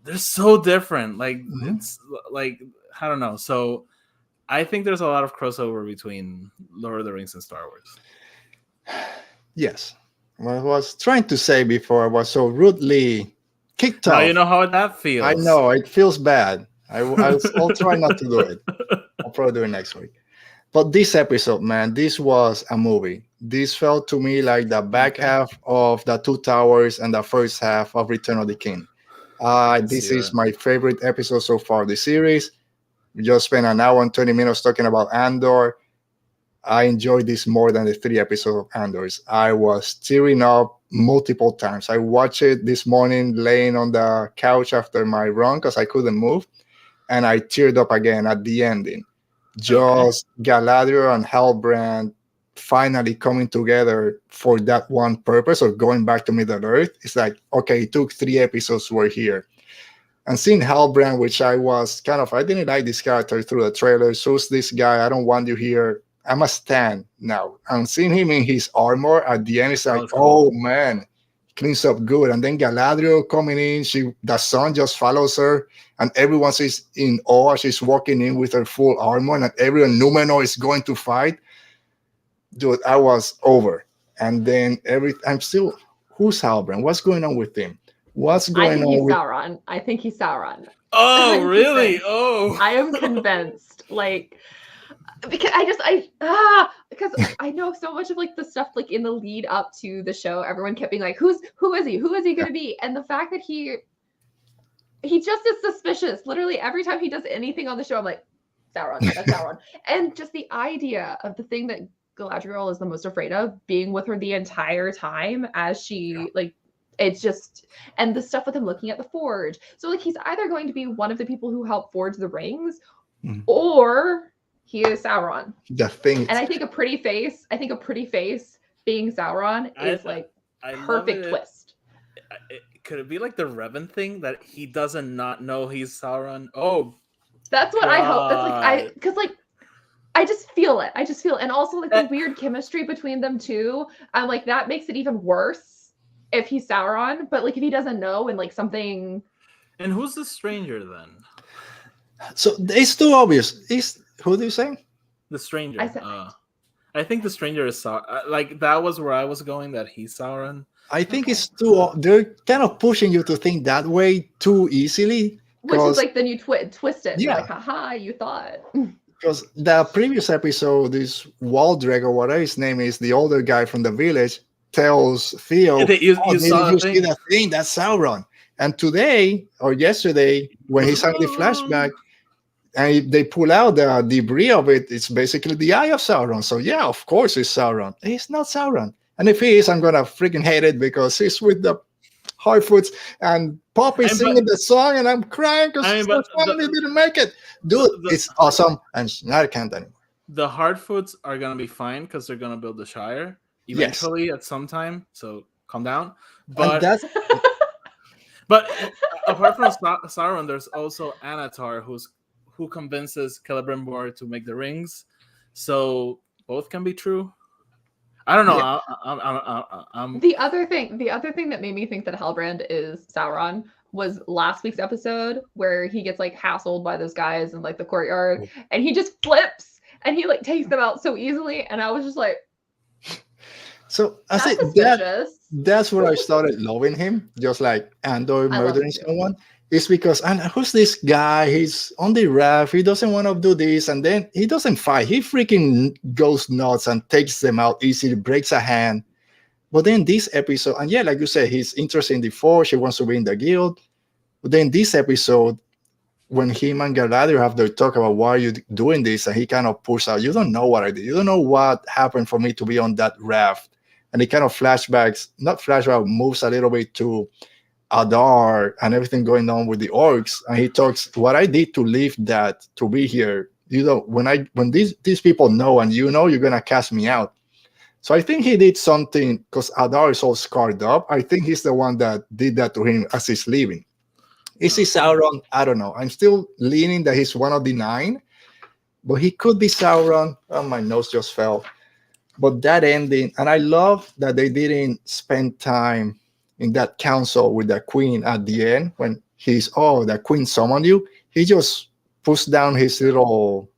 they're so different. Like it's like I don't know. So I think there's a lot of crossover between Lord of the Rings and Star Wars. Yes. What I was trying to say before I was so rudely kicked off. Now you know how that feels. I know. It feels bad. I'll try not to do it. I'll probably do it next week. But this episode, man, this was a movie. This felt to me like the back half of The Two Towers and the first half of Return of the King. This is my favorite episode so far of the series. We just spent an hour and 20 minutes talking about Andor. I enjoyed this more than the 3 episodes of Andor's. I was tearing up multiple times. I watched it this morning laying on the couch after my run because I couldn't move. And I teared up again at the ending. Just Galadriel and Halbrand finally coming together for that one purpose of going back to Middle Earth. It's like, okay, it took 3 episodes, we're here. And seeing Halbrand, which I didn't like this character through the trailer. Who's this guy? I don't want you here. I'm a stan now. And seeing him in his armor at the end, it's like, oh man, cleans up good. And then Galadriel coming in, the sun just follows her, and everyone is in awe. She's walking in with her full armor, and everyone Numenor is going to fight. Dude, I was over. And then I'm still, who's Halbrand? What's going on with him? What's going on with Sauron? I think he's Sauron. Oh, really? Convinced. Oh, I am convinced. Like, because because I know so much of like the stuff like in the lead up to the show. Everyone kept being like, who is he? Who is he going to be? And the fact that he just is suspicious. Literally every time he does anything on the show, I'm like, Sauron. That's Sauron. And just the idea of the thing that Galadriel is the most afraid of, being with her the entire time as she like. It's just, and the stuff with him looking at the forge. So like he's either going to be one of the people who helped forge the rings, or he is Sauron. The thing. And I think a pretty face being Sauron is like perfect twist. Could it be like the Revan thing that he doesn't not know he's Sauron? Oh, that's what I hope. That's like I just feel it. And also like the weird chemistry between them too. I'm like, that makes it even worse if he's Sauron, but like if he doesn't know and like something. And who's the stranger then? So it's too obvious. Who do you say? The stranger. I think the stranger is Sauron. Like that was where I was going. That he's Sauron. I think it's too. They're kind of pushing you to think that way too easily. Which is like then you twist it. Yeah. Like, haha, you thought. Because the previous episode, this Waldreg or whatever his name is, the older guy from the village, tells Theo, you saw you see that thing? That's Sauron. And today or yesterday, when he's having the flashback, and they pull out the debris of it, it's basically the eye of Sauron. So yeah, of course it's Sauron. He's not Sauron. And if he is, I'm gonna freaking hate it because he's with the Harfoots and Poppy singing the song, and I'm crying because family didn't make it. Dude, it's awesome, and I can't anymore. the Hardfoots are gonna be fine because they're gonna build the Shire eventually at some time. So calm down. And But that's but apart from Sauron, there's also Anatar, who convinces Celebrimbor to make the rings. So both can be true. I don't know. Yeah. I'm The other thing that made me think that Halbrand is Sauron was last week's episode where he gets like hassled by those guys in like the courtyard, and he just flips and he like takes them out so easily, and I was just like, so I that's think suspicious. that's where I started loving him, just like Andor I love murdering him too. someone. It's because, and who's this guy? He's on the raft. He doesn't want to do this, and then he doesn't fight. He freaking goes nuts and takes them out easily, breaks a hand. But then this episode, and yeah, like you said, he's interested in the Force. He wants to be in the guild. But then this episode, when him and Galadriel have their talk about why you doing this, and he kind of pushes out, you don't know what I did. You don't know what happened for me to be on that raft. And he kind of not flashback, moves a little bit to Adar and everything going on with the orcs. And he talks what I did to live that, to be here. You know, when these people know, and you know, you're gonna cast me out. So I think he did something because Adar is all scarred up. I think he's the one that did that to him as he's leaving. Is he Sauron? I don't know. I'm still leaning that he's one of the 9, but he could be Sauron. Oh, my nose just fell. But that ending, and I love that they didn't spend time in that council with the queen at the end when the queen summoned you. He just puts down his little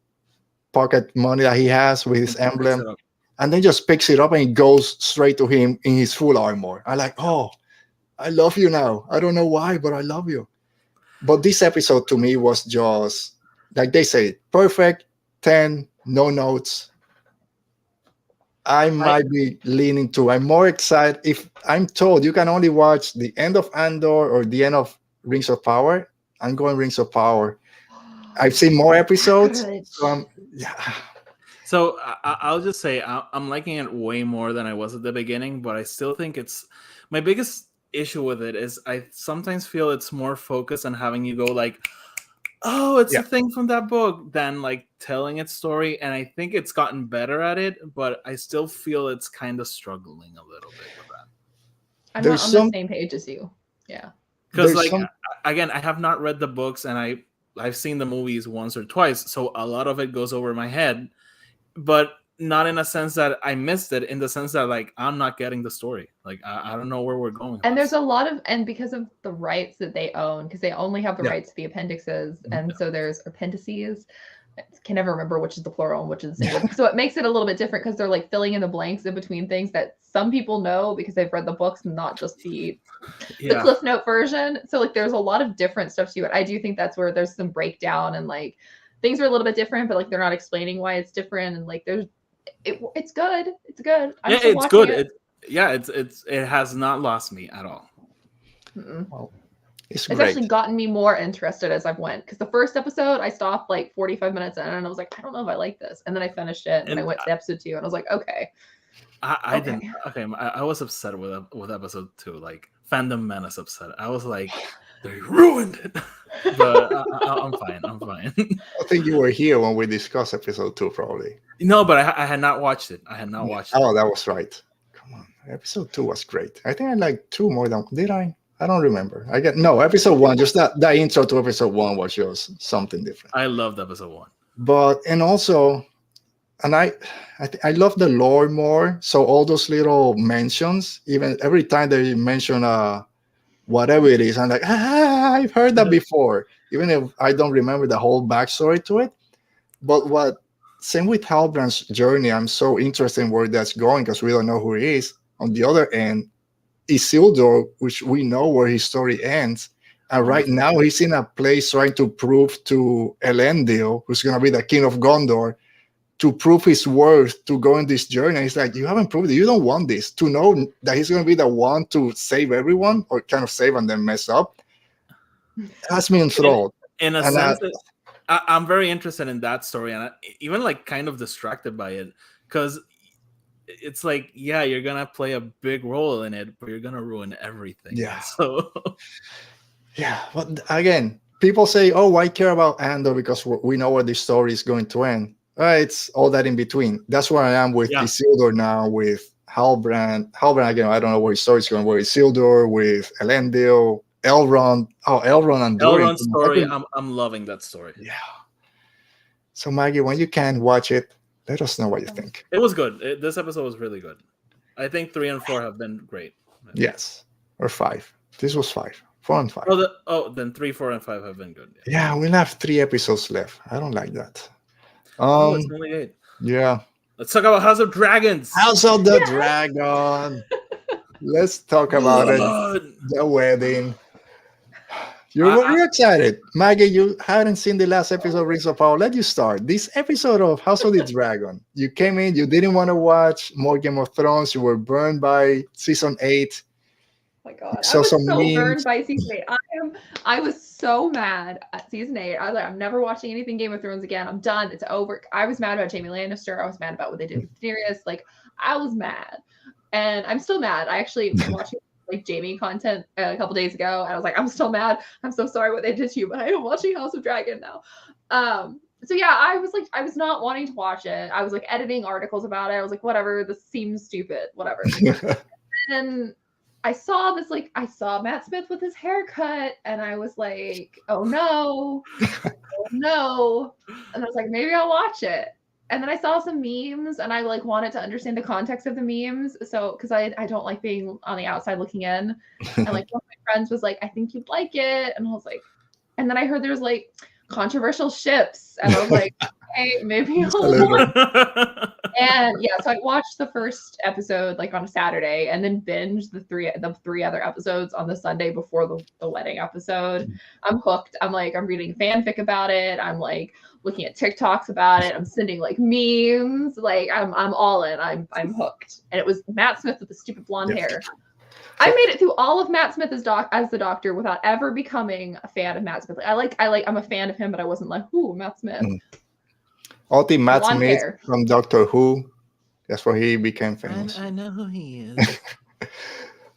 pocket money that he has with his emblem, and then just picks it up and he goes straight to him in his full armor. I'm like, oh, I love you now. I don't know why, but I love you. But this episode to me was just, like they say, perfect, 10, no notes. I might be leaning to. I'm more excited if I'm told you can only watch the end of Andor or the end of Rings of Power. I'm going Rings of Power. I've seen more episodes, so So I'll just say I'm liking it way more than I was at the beginning, but I still think it's my biggest issue with it is I sometimes feel it's more focused on having you go like, oh, it's a thing from that book than like telling its story. And I think it's gotten better at it, but I still feel it's kind of struggling a little bit with that. I'm not on the same page as you. Yeah. Because like again, I have not read the books and I've seen the movies once or twice, so a lot of it goes over my head, but not in a sense that I missed it, in the sense that like I'm not getting the story. Like I don't know where we're going. And there's a lot of, and because of the rights that they own, because they only have the rights to the appendixes, and so there's appendices. I can never remember which is the plural and which is the single. So it makes it a little bit different because they're like filling in the blanks in between things that some people know because they've read the books, not just the Cliff Note version. So like there's a lot of different stuff to it. I do think that's where there's some breakdown and like things are a little bit different, but like they're not explaining why it's different, and like it's good. It's good. It's good. It has not lost me at all. Well, it's actually gotten me more interested as I've went, because the first episode I stopped like 45 minutes in and I was like, I don't know if I like this, and then I finished it and I went to episode 2 and I was like, okay. I didn't. Okay, I was upset with episode 2. Like Fandom Menace upset. I was like, they ruined it. But I'm fine. I think you were here when we discussed episode 2, probably. No, but I had not watched it. Oh, that was right. Come on, episode 2 was great. I think I liked 2 more than did I? I don't remember. Episode 1. Just that intro to episode 1 was just something different. I loved episode 1. But and I love the lore more. So all those little mentions, even every time they mention whatever it is, I'm like, I've heard that before, even if I don't remember the whole backstory to it. But same with Halbrand's journey, I'm so interested in where that's going because we don't know who he is. On the other end, Isildur, which we know where his story ends, and right now he's in a place trying to prove to Elendil, who's going to be the king of Gondor, to prove his worth to go on this journey. He's like, you haven't proved it. You don't want this. To know that he's going to be the one to save everyone, or kind of save and then mess up, has me enthralled. In a sense, I'm very interested in that story, and even like kind of distracted by it, because it's like, yeah, you're going to play a big role in it, but you're going to ruin everything. Yeah. So, yeah. But again, people say, oh, why care about Andor? Because we know where this story is going to end. It's all that in between. That's where I am with Isildur now, with Halbrand again. I don't know where his story's going. With Isildur, with Elendil, Elrond. Oh, Elrond and Durin. Elrond's story. I'm loving that story. Yeah. So Maggie, when you can watch it, let us know what you think. It was good. This episode was really good. I think 3 and 4 have been great. Yes, or 5. This was 5. 4 and 5. Then 3, 4, and 5 have been good. Yeah, we'll have 3 episodes left. I don't like that. It's only 8. Yeah. Let's talk about House of Dragons. House of the Dragon. Let's talk about it. The wedding. You're excited. Maggie, you hadn't seen the last episode of Rings of Power. Let you start. This episode of House of the Dragon. You came in, you didn't want to watch more Game of Thrones. You were burned by season 8. Oh my God. So I was so memes. burned by season 8. I was so mad at season 8. I was like, I'm never watching anything Game of Thrones again. I'm done. It's over. I was mad about Jaime Lannister. I was mad about what they did with Daenerys. Like, I was mad. And I'm still mad. I actually was watching Jaime content a couple days ago, and I was like, I'm still mad. I'm so sorry what they did to you, but I am watching House of Dragon now. So yeah, I was not wanting to watch it. I was like editing articles about it. I was like, whatever, this seems stupid, whatever. And I saw Matt Smith with his haircut, and I was like, oh no, oh no. And I was like, maybe I'll watch it. And then I saw some memes, and I wanted to understand the context of the memes. So, because I don't like being on the outside looking in. And one of my friends was like, I think you'd like it. And I was like, and then I heard there's controversial ships. And I was like, okay, maybe I'll watch it. And yeah, so I watched the first episode on a Saturday, and then binged the three other episodes on the Sunday before the wedding episode. I'm hooked. I'm reading fanfic about it. I'm looking at TikToks about it. I'm sending memes. I'm all in. I'm hooked. And it was Matt Smith with the stupid blonde hair. I made it through all of Matt Smith as the Doctor without ever becoming a fan of Matt Smith. I'm a fan of him, but I wasn't ooh, Matt Smith. Ulti Matt Smith from Doctor Who. That's where he became famous. I know who he is.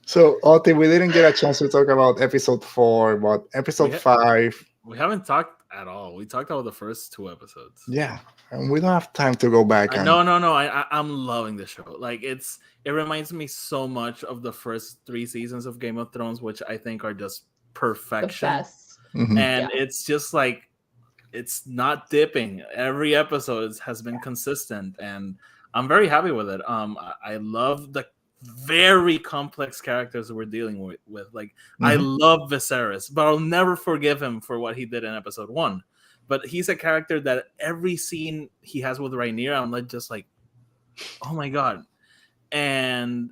So, Ulti, we didn't get a chance to talk about episode 4, but episode 5. We haven't talked at all. We talked about the first 2 episodes. Yeah, and we don't have time to go back. No. I'm loving the show. It reminds me so much of the first 3 seasons of Game of Thrones, which I think are just perfection. The best. Mm-hmm. And it's just it's not dipping. Every episode has been consistent, and I'm very happy with it. I love the very complex characters we're dealing with. I love Viserys, but I'll never forgive him for what he did in episode 1. But he's a character that every scene he has with Rhaenyra, I'm just oh my God. And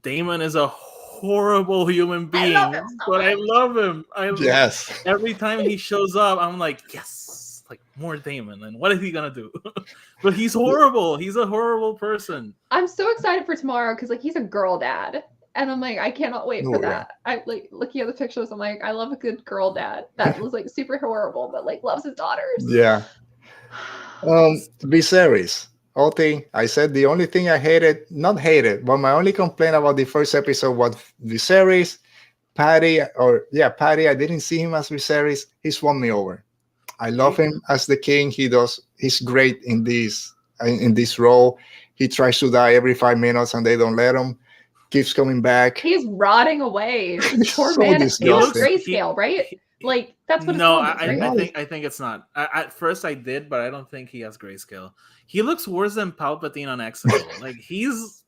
Daemon is a horrible human being, but I love him. Yes. Every time he shows up, I'm yes. More Daemon, and what is he gonna do? But he's horrible. He's a horrible person. I'm so excited for tomorrow because he's a girl dad, and I'm I cannot wait for that. I looking at the pictures. I'm I love a good girl dad that was super horrible, but loves his daughters. Yeah. Viserys. Ulti, I said the only thing I not hated, but my only complaint about the first episode was Viserys. Patty. I didn't see him as Viserys. He's won me over. I love him as the king. He's great in this role. He tries to die every 5 minutes and they don't let him. Keeps coming back. He's rotting away. Poor so man. Disgusting. He looks grayscale, right? That's what. No, right? I think it's not. At first I did, but I don't think he has grayscale. He looks worse than Palpatine on Exegol. He's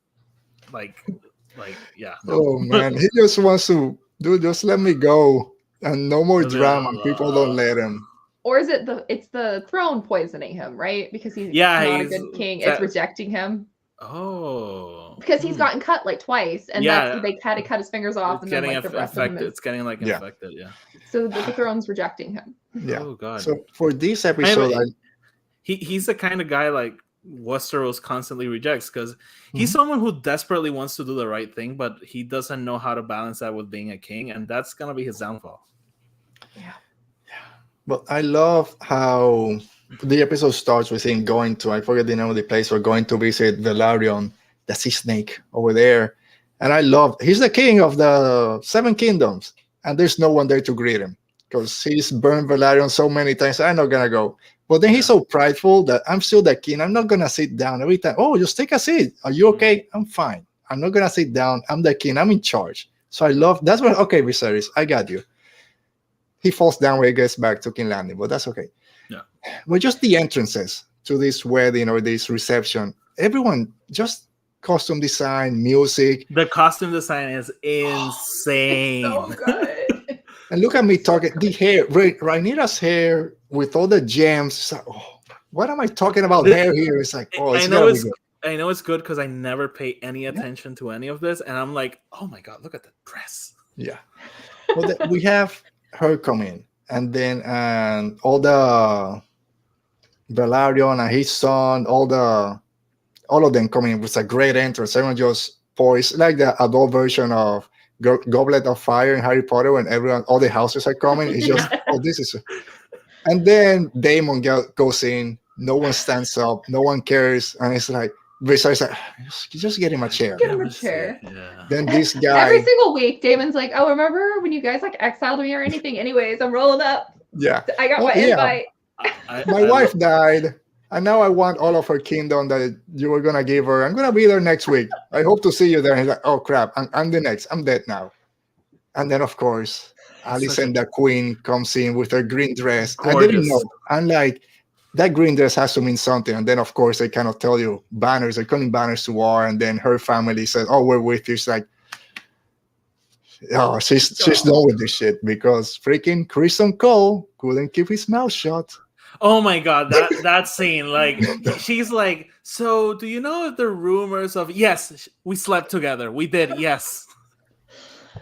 yeah. Oh man, he just wants to just let me go and no more drama. People don't let him. Or is it it's the throne poisoning him, right? Because he's not a good king. It's rejecting him. Oh. Because he's gotten cut twice, and they had to cut his fingers off, and then the rest of him it's getting infected, yeah. So the throne's rejecting him. Yeah. Oh god. So for this episode, he's the kind of guy Westeros constantly rejects, because he's someone who desperately wants to do the right thing, but he doesn't know how to balance that with being a king, and that's gonna be his downfall. Yeah. But I love how the episode starts with him going to, I forget the name of the place, or going to visit Velaryon, the sea snake over there. And I love, he's the king of the 7 kingdoms, and there's no one there to greet him. because he's burned Velaryon so many times. I'm not gonna go. But then he's so prideful that I'm still the king. I'm not gonna sit down every time. Oh, just take a seat. Are you okay? I'm fine. I'm not gonna sit down. I'm the king. I'm in charge. So I love that's what. Okay, Viserys, I got you. He falls down when he gets back to King Landing, but that's okay. Yeah. But just the entrances to this wedding or this reception, everyone just costume design, music. The costume design is insane. So good. And look at me talking. The hair, Rhaenyra's hair with all the gems. It's like, oh, what am I talking about hair here? It's like, oh, it's gotta be good. I know it's good because I never pay any attention to any of this, and I'm like, oh my god, look at the dress. Yeah. Well, we have her come in, and then all the Velaryon and his son, all of them come in with a great entrance. Everyone just poised like the adult version of Goblet of Fire in Harry Potter when all the houses are coming. It's just, oh, this is. And then Daemon goes in. No one stands up. No one cares, and it's like. Besides, like, just get him a chair. Get him a chair. Yeah. Then this guy. Every single week, Damon's like, "Oh, remember when you guys like exiled me or anything? Anyways, I'm rolling up. Yeah, I got my invite. My wife died, and now I want all of her kingdom that you were gonna give her. I'm gonna be there next week. I hope to see you there." And he's like, "Oh crap, I'm the next. I'm dead now." And then of course, Alicent, the queen, comes in with her green dress. Gorgeous. I didn't know. I'm like. That green dress has to mean something. And then, of course, they kind of tell you banners. They're calling banners to war. And then her family says, oh, we're with you. She's like, oh, she's done with this shit because freaking Kristen Cole couldn't keep his mouth shut. Oh, my God. That scene. Like, she's like, so do you know if the rumors of, yes, we slept together. We did. Yes.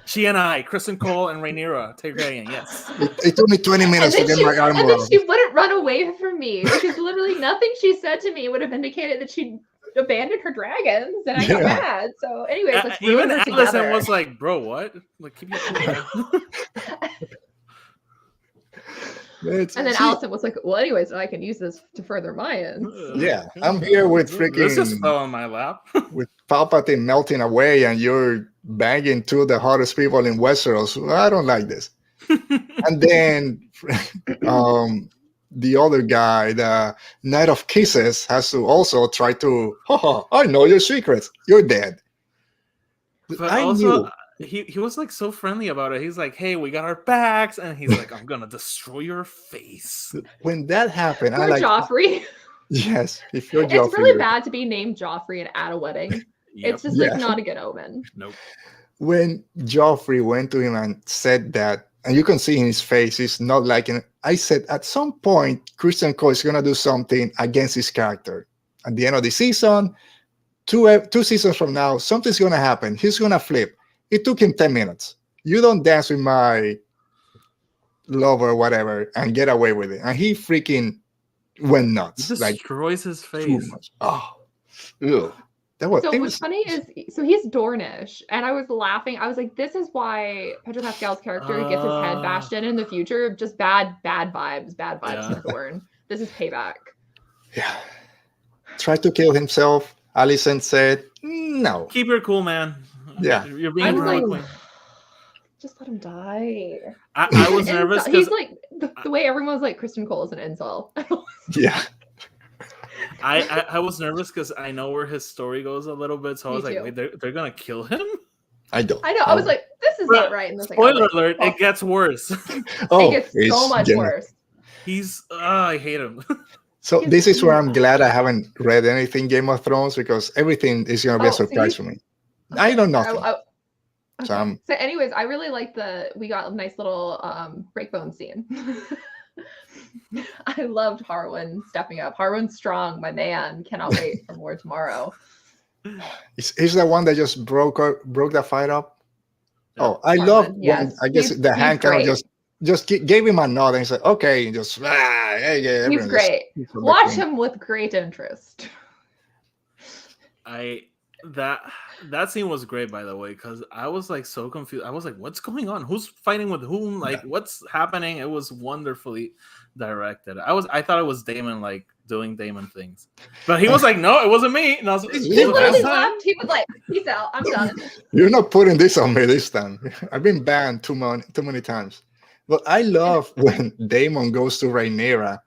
She and I, Kristen Cole and Rhaenyra Targaryen, yes. It took me 20 minutes to get my armor and then on. she wouldn't run away from me because literally nothing she said to me would have indicated that she abandoned her dragons, and I got mad. So, anyways, let's ruin her together. Alicent was like, "Bro, what? Like, keep your And then Alicent was like, "Well, anyways, I can use this to further my ends." Yeah, I'm here with freaking. This just fell on my lap. With Palpatine melting away, and you're banging two of the hottest people in Westeros. I don't like this. And then the other guy, the Knight of Kisses, has to also try to. I know your secrets. You're dead. But also, he was like so friendly about it. He's like, "Hey, we got our backs," and he's like, "I'm gonna destroy your face." When that happened, I like Joffrey. Yes, if you're Joffrey, it's really bad to be named Joffrey and at a wedding. Yep. It's just like not a good omen. Nope. When Joffrey went to him and said that, and you can see in his face, he's not liking it. I said, at some point, Kristen Cole is gonna do something against his character. At the end of the season, two seasons from now, something's gonna happen. He's gonna flip. It took him 10 minutes. You don't dance with my lover or whatever and get away with it. And he freaking went nuts. He destroys his face. Oh, ew. What's funny is, so he's Dornish, and I was laughing. I was like, this is why Pedro Pascal's character gets his head bashed in the future. Just bad vibes from Dorne. This is payback. Yeah. Tried to kill himself. Alicent said, no. Keep your cool, man. Yeah. You're being like, just let him die. I was nervous. He's like, the way everyone was like, Kristen Cole is an incel. Yeah. I was nervous because I know where his story goes a little bit, so I was like, wait, they're gonna kill him? I know. I was like, this is not right. And spoiler alert, it gets worse. It gets so much worse. I hate him. So this is where I'm glad I haven't read anything Game of Thrones, because everything is gonna be a surprise for me. Okay. I know nothing. Okay. So anyways, I really like we got a nice little breakbone scene. I loved Harwin stepping up. Harwin's strong, my man. Cannot wait for more tomorrow. He's the one that just broke the fight up. Oh, I Harwin, love. Yes. I guess the hand kind of just gave him a nod and he said, "Okay," and just yeah. He's great. Watch him with great interest. That scene was great, by the way, because I was like so confused. I was like, what's going on? Who's fighting with whom? Like, what's happening? It was wonderfully directed. I thought it was Daemon like doing Daemon things, but he was like, no, it wasn't me. And I was, he literally left. He was like, peace out, I'm done. You're not putting this on me this time. I've been banned too many times. But I love when Damon goes to Rhaenyra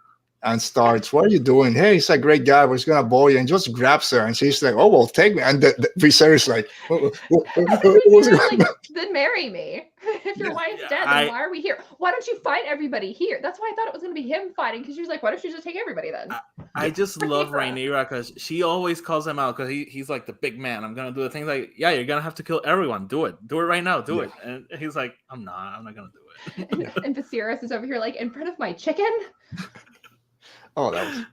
and starts, what are you doing? Hey, he's a great guy, but he's gonna boy you, and just grabs her, and she's like, oh well, take me. And the Viserys like, what's Rhaenyra's going like, then marry me. If your wife's dead, then why are we here? Why don't you fight everybody here? That's why I thought it was going to be him fighting, because she was like, why don't you just take everybody then? I just love Rhaenyra because she always calls him out because he's like the big man. I'm going to do the thing like, yeah, you're going to have to kill everyone. Do it. Do it right now. Do it. And he's like, I'm not going to do it. And Viserys is over here like, in front of my chicken? Oh, that was...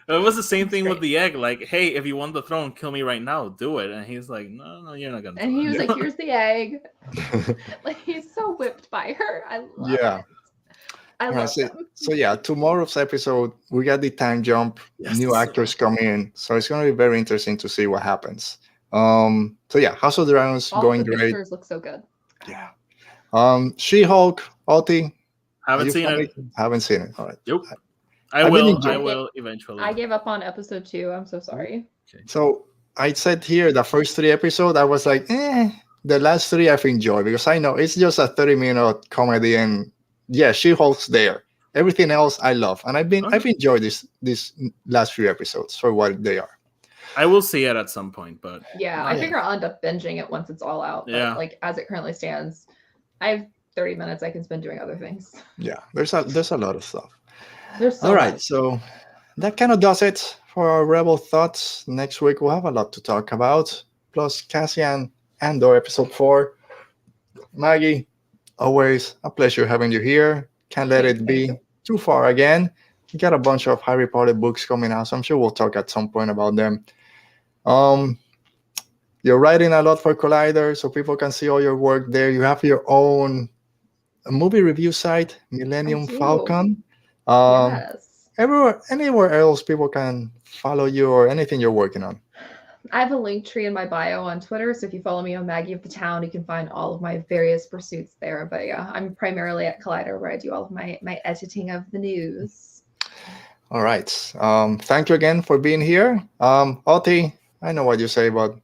It was the same thing with the egg. Like, hey, if you want the throne, kill me right now. Do it. And he's like, no, you're not going to do it. And he was like, here's the egg. Like, he's so whipped by her. I love it. I love it. So yeah, tomorrow's episode, we got the time jump. Yes. New actors come in. So it's going to be very interesting to see what happens. So yeah, House of Dragons going great. The pictures look so good. Yeah. She-Hulk, Oti. Haven't seen it. Haven't seen it. All right. Yep. I will eventually. I gave up on episode 2. I'm so sorry. Okay. So I said here the first 3 episodes, I was like, The last 3 I've enjoyed because I know it's just a 30-minute comedy, and yeah, She-Hulk's there. Everything else I love, and I've enjoyed this last few episodes for what they are. I will see it at some point, but I figure I'll end up binging it once it's all out. But like as it currently stands, I have 30 minutes I can spend doing other things. Yeah, there's a lot of stuff. All right, so that kind of does it for our Rebel Thoughts. Next week we'll have a lot to talk about, plus Cassian Andor episode 4. Maggie, always a pleasure having you here. Can't let it be too far again. We got a bunch of Harry Potter books coming out, so I'm sure we'll talk at some point about them. You're writing a lot for Collider, so people can see all your work there. You have your own movie review site, Millennium Falcon. Yes. Anywhere else people can follow you or anything you're working on? I have a link tree in my bio on Twitter, so if you follow me on Maggie of the Town, you can find all of my various pursuits there. But yeah, I'm primarily at Collider, where I do all of my editing of the news. All right. Thank you again for being here. Oti, I know what you say, but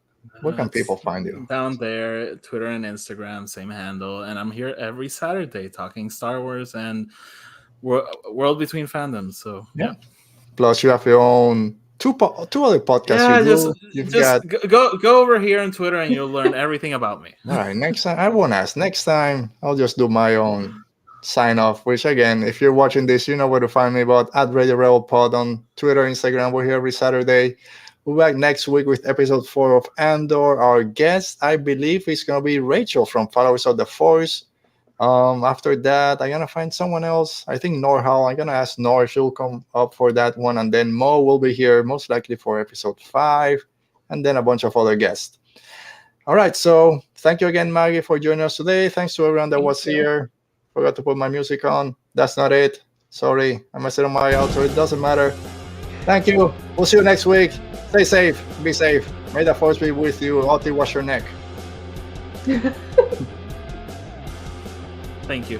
where can people find you? Down there, Twitter and Instagram, same handle. And I'm here every Saturday talking Star Wars and World Between Fandoms. So yeah. Plus, you have your own two other podcasts. Yeah, go over here on Twitter and you'll learn everything about me. All right. Next time, I won't ask. Next time, I'll just do my own sign off. Which again, if you're watching this, you know where to find me. But at Radio Rebel Pod on Twitter, Instagram. We're here every Saturday. We'll be back next week with episode 4 of Andor. Our guest, I believe, is going to be Rachel from Followers of the Force. After that, I'm going to find someone else. I think Norhal. I'm going to ask Nor if she'll come up for that one. And then Mo will be here most likely for episode 5. And then a bunch of other guests. All right. So thank you again, Maggie, for joining us today. Thanks to everyone that was here. Forgot to put my music on. That's not it. Sorry. I messed it on my outro. It doesn't matter. Thank you. We'll see you next week. Stay safe. Be safe. May the Force be with you. Oti, wash your neck. Thank you.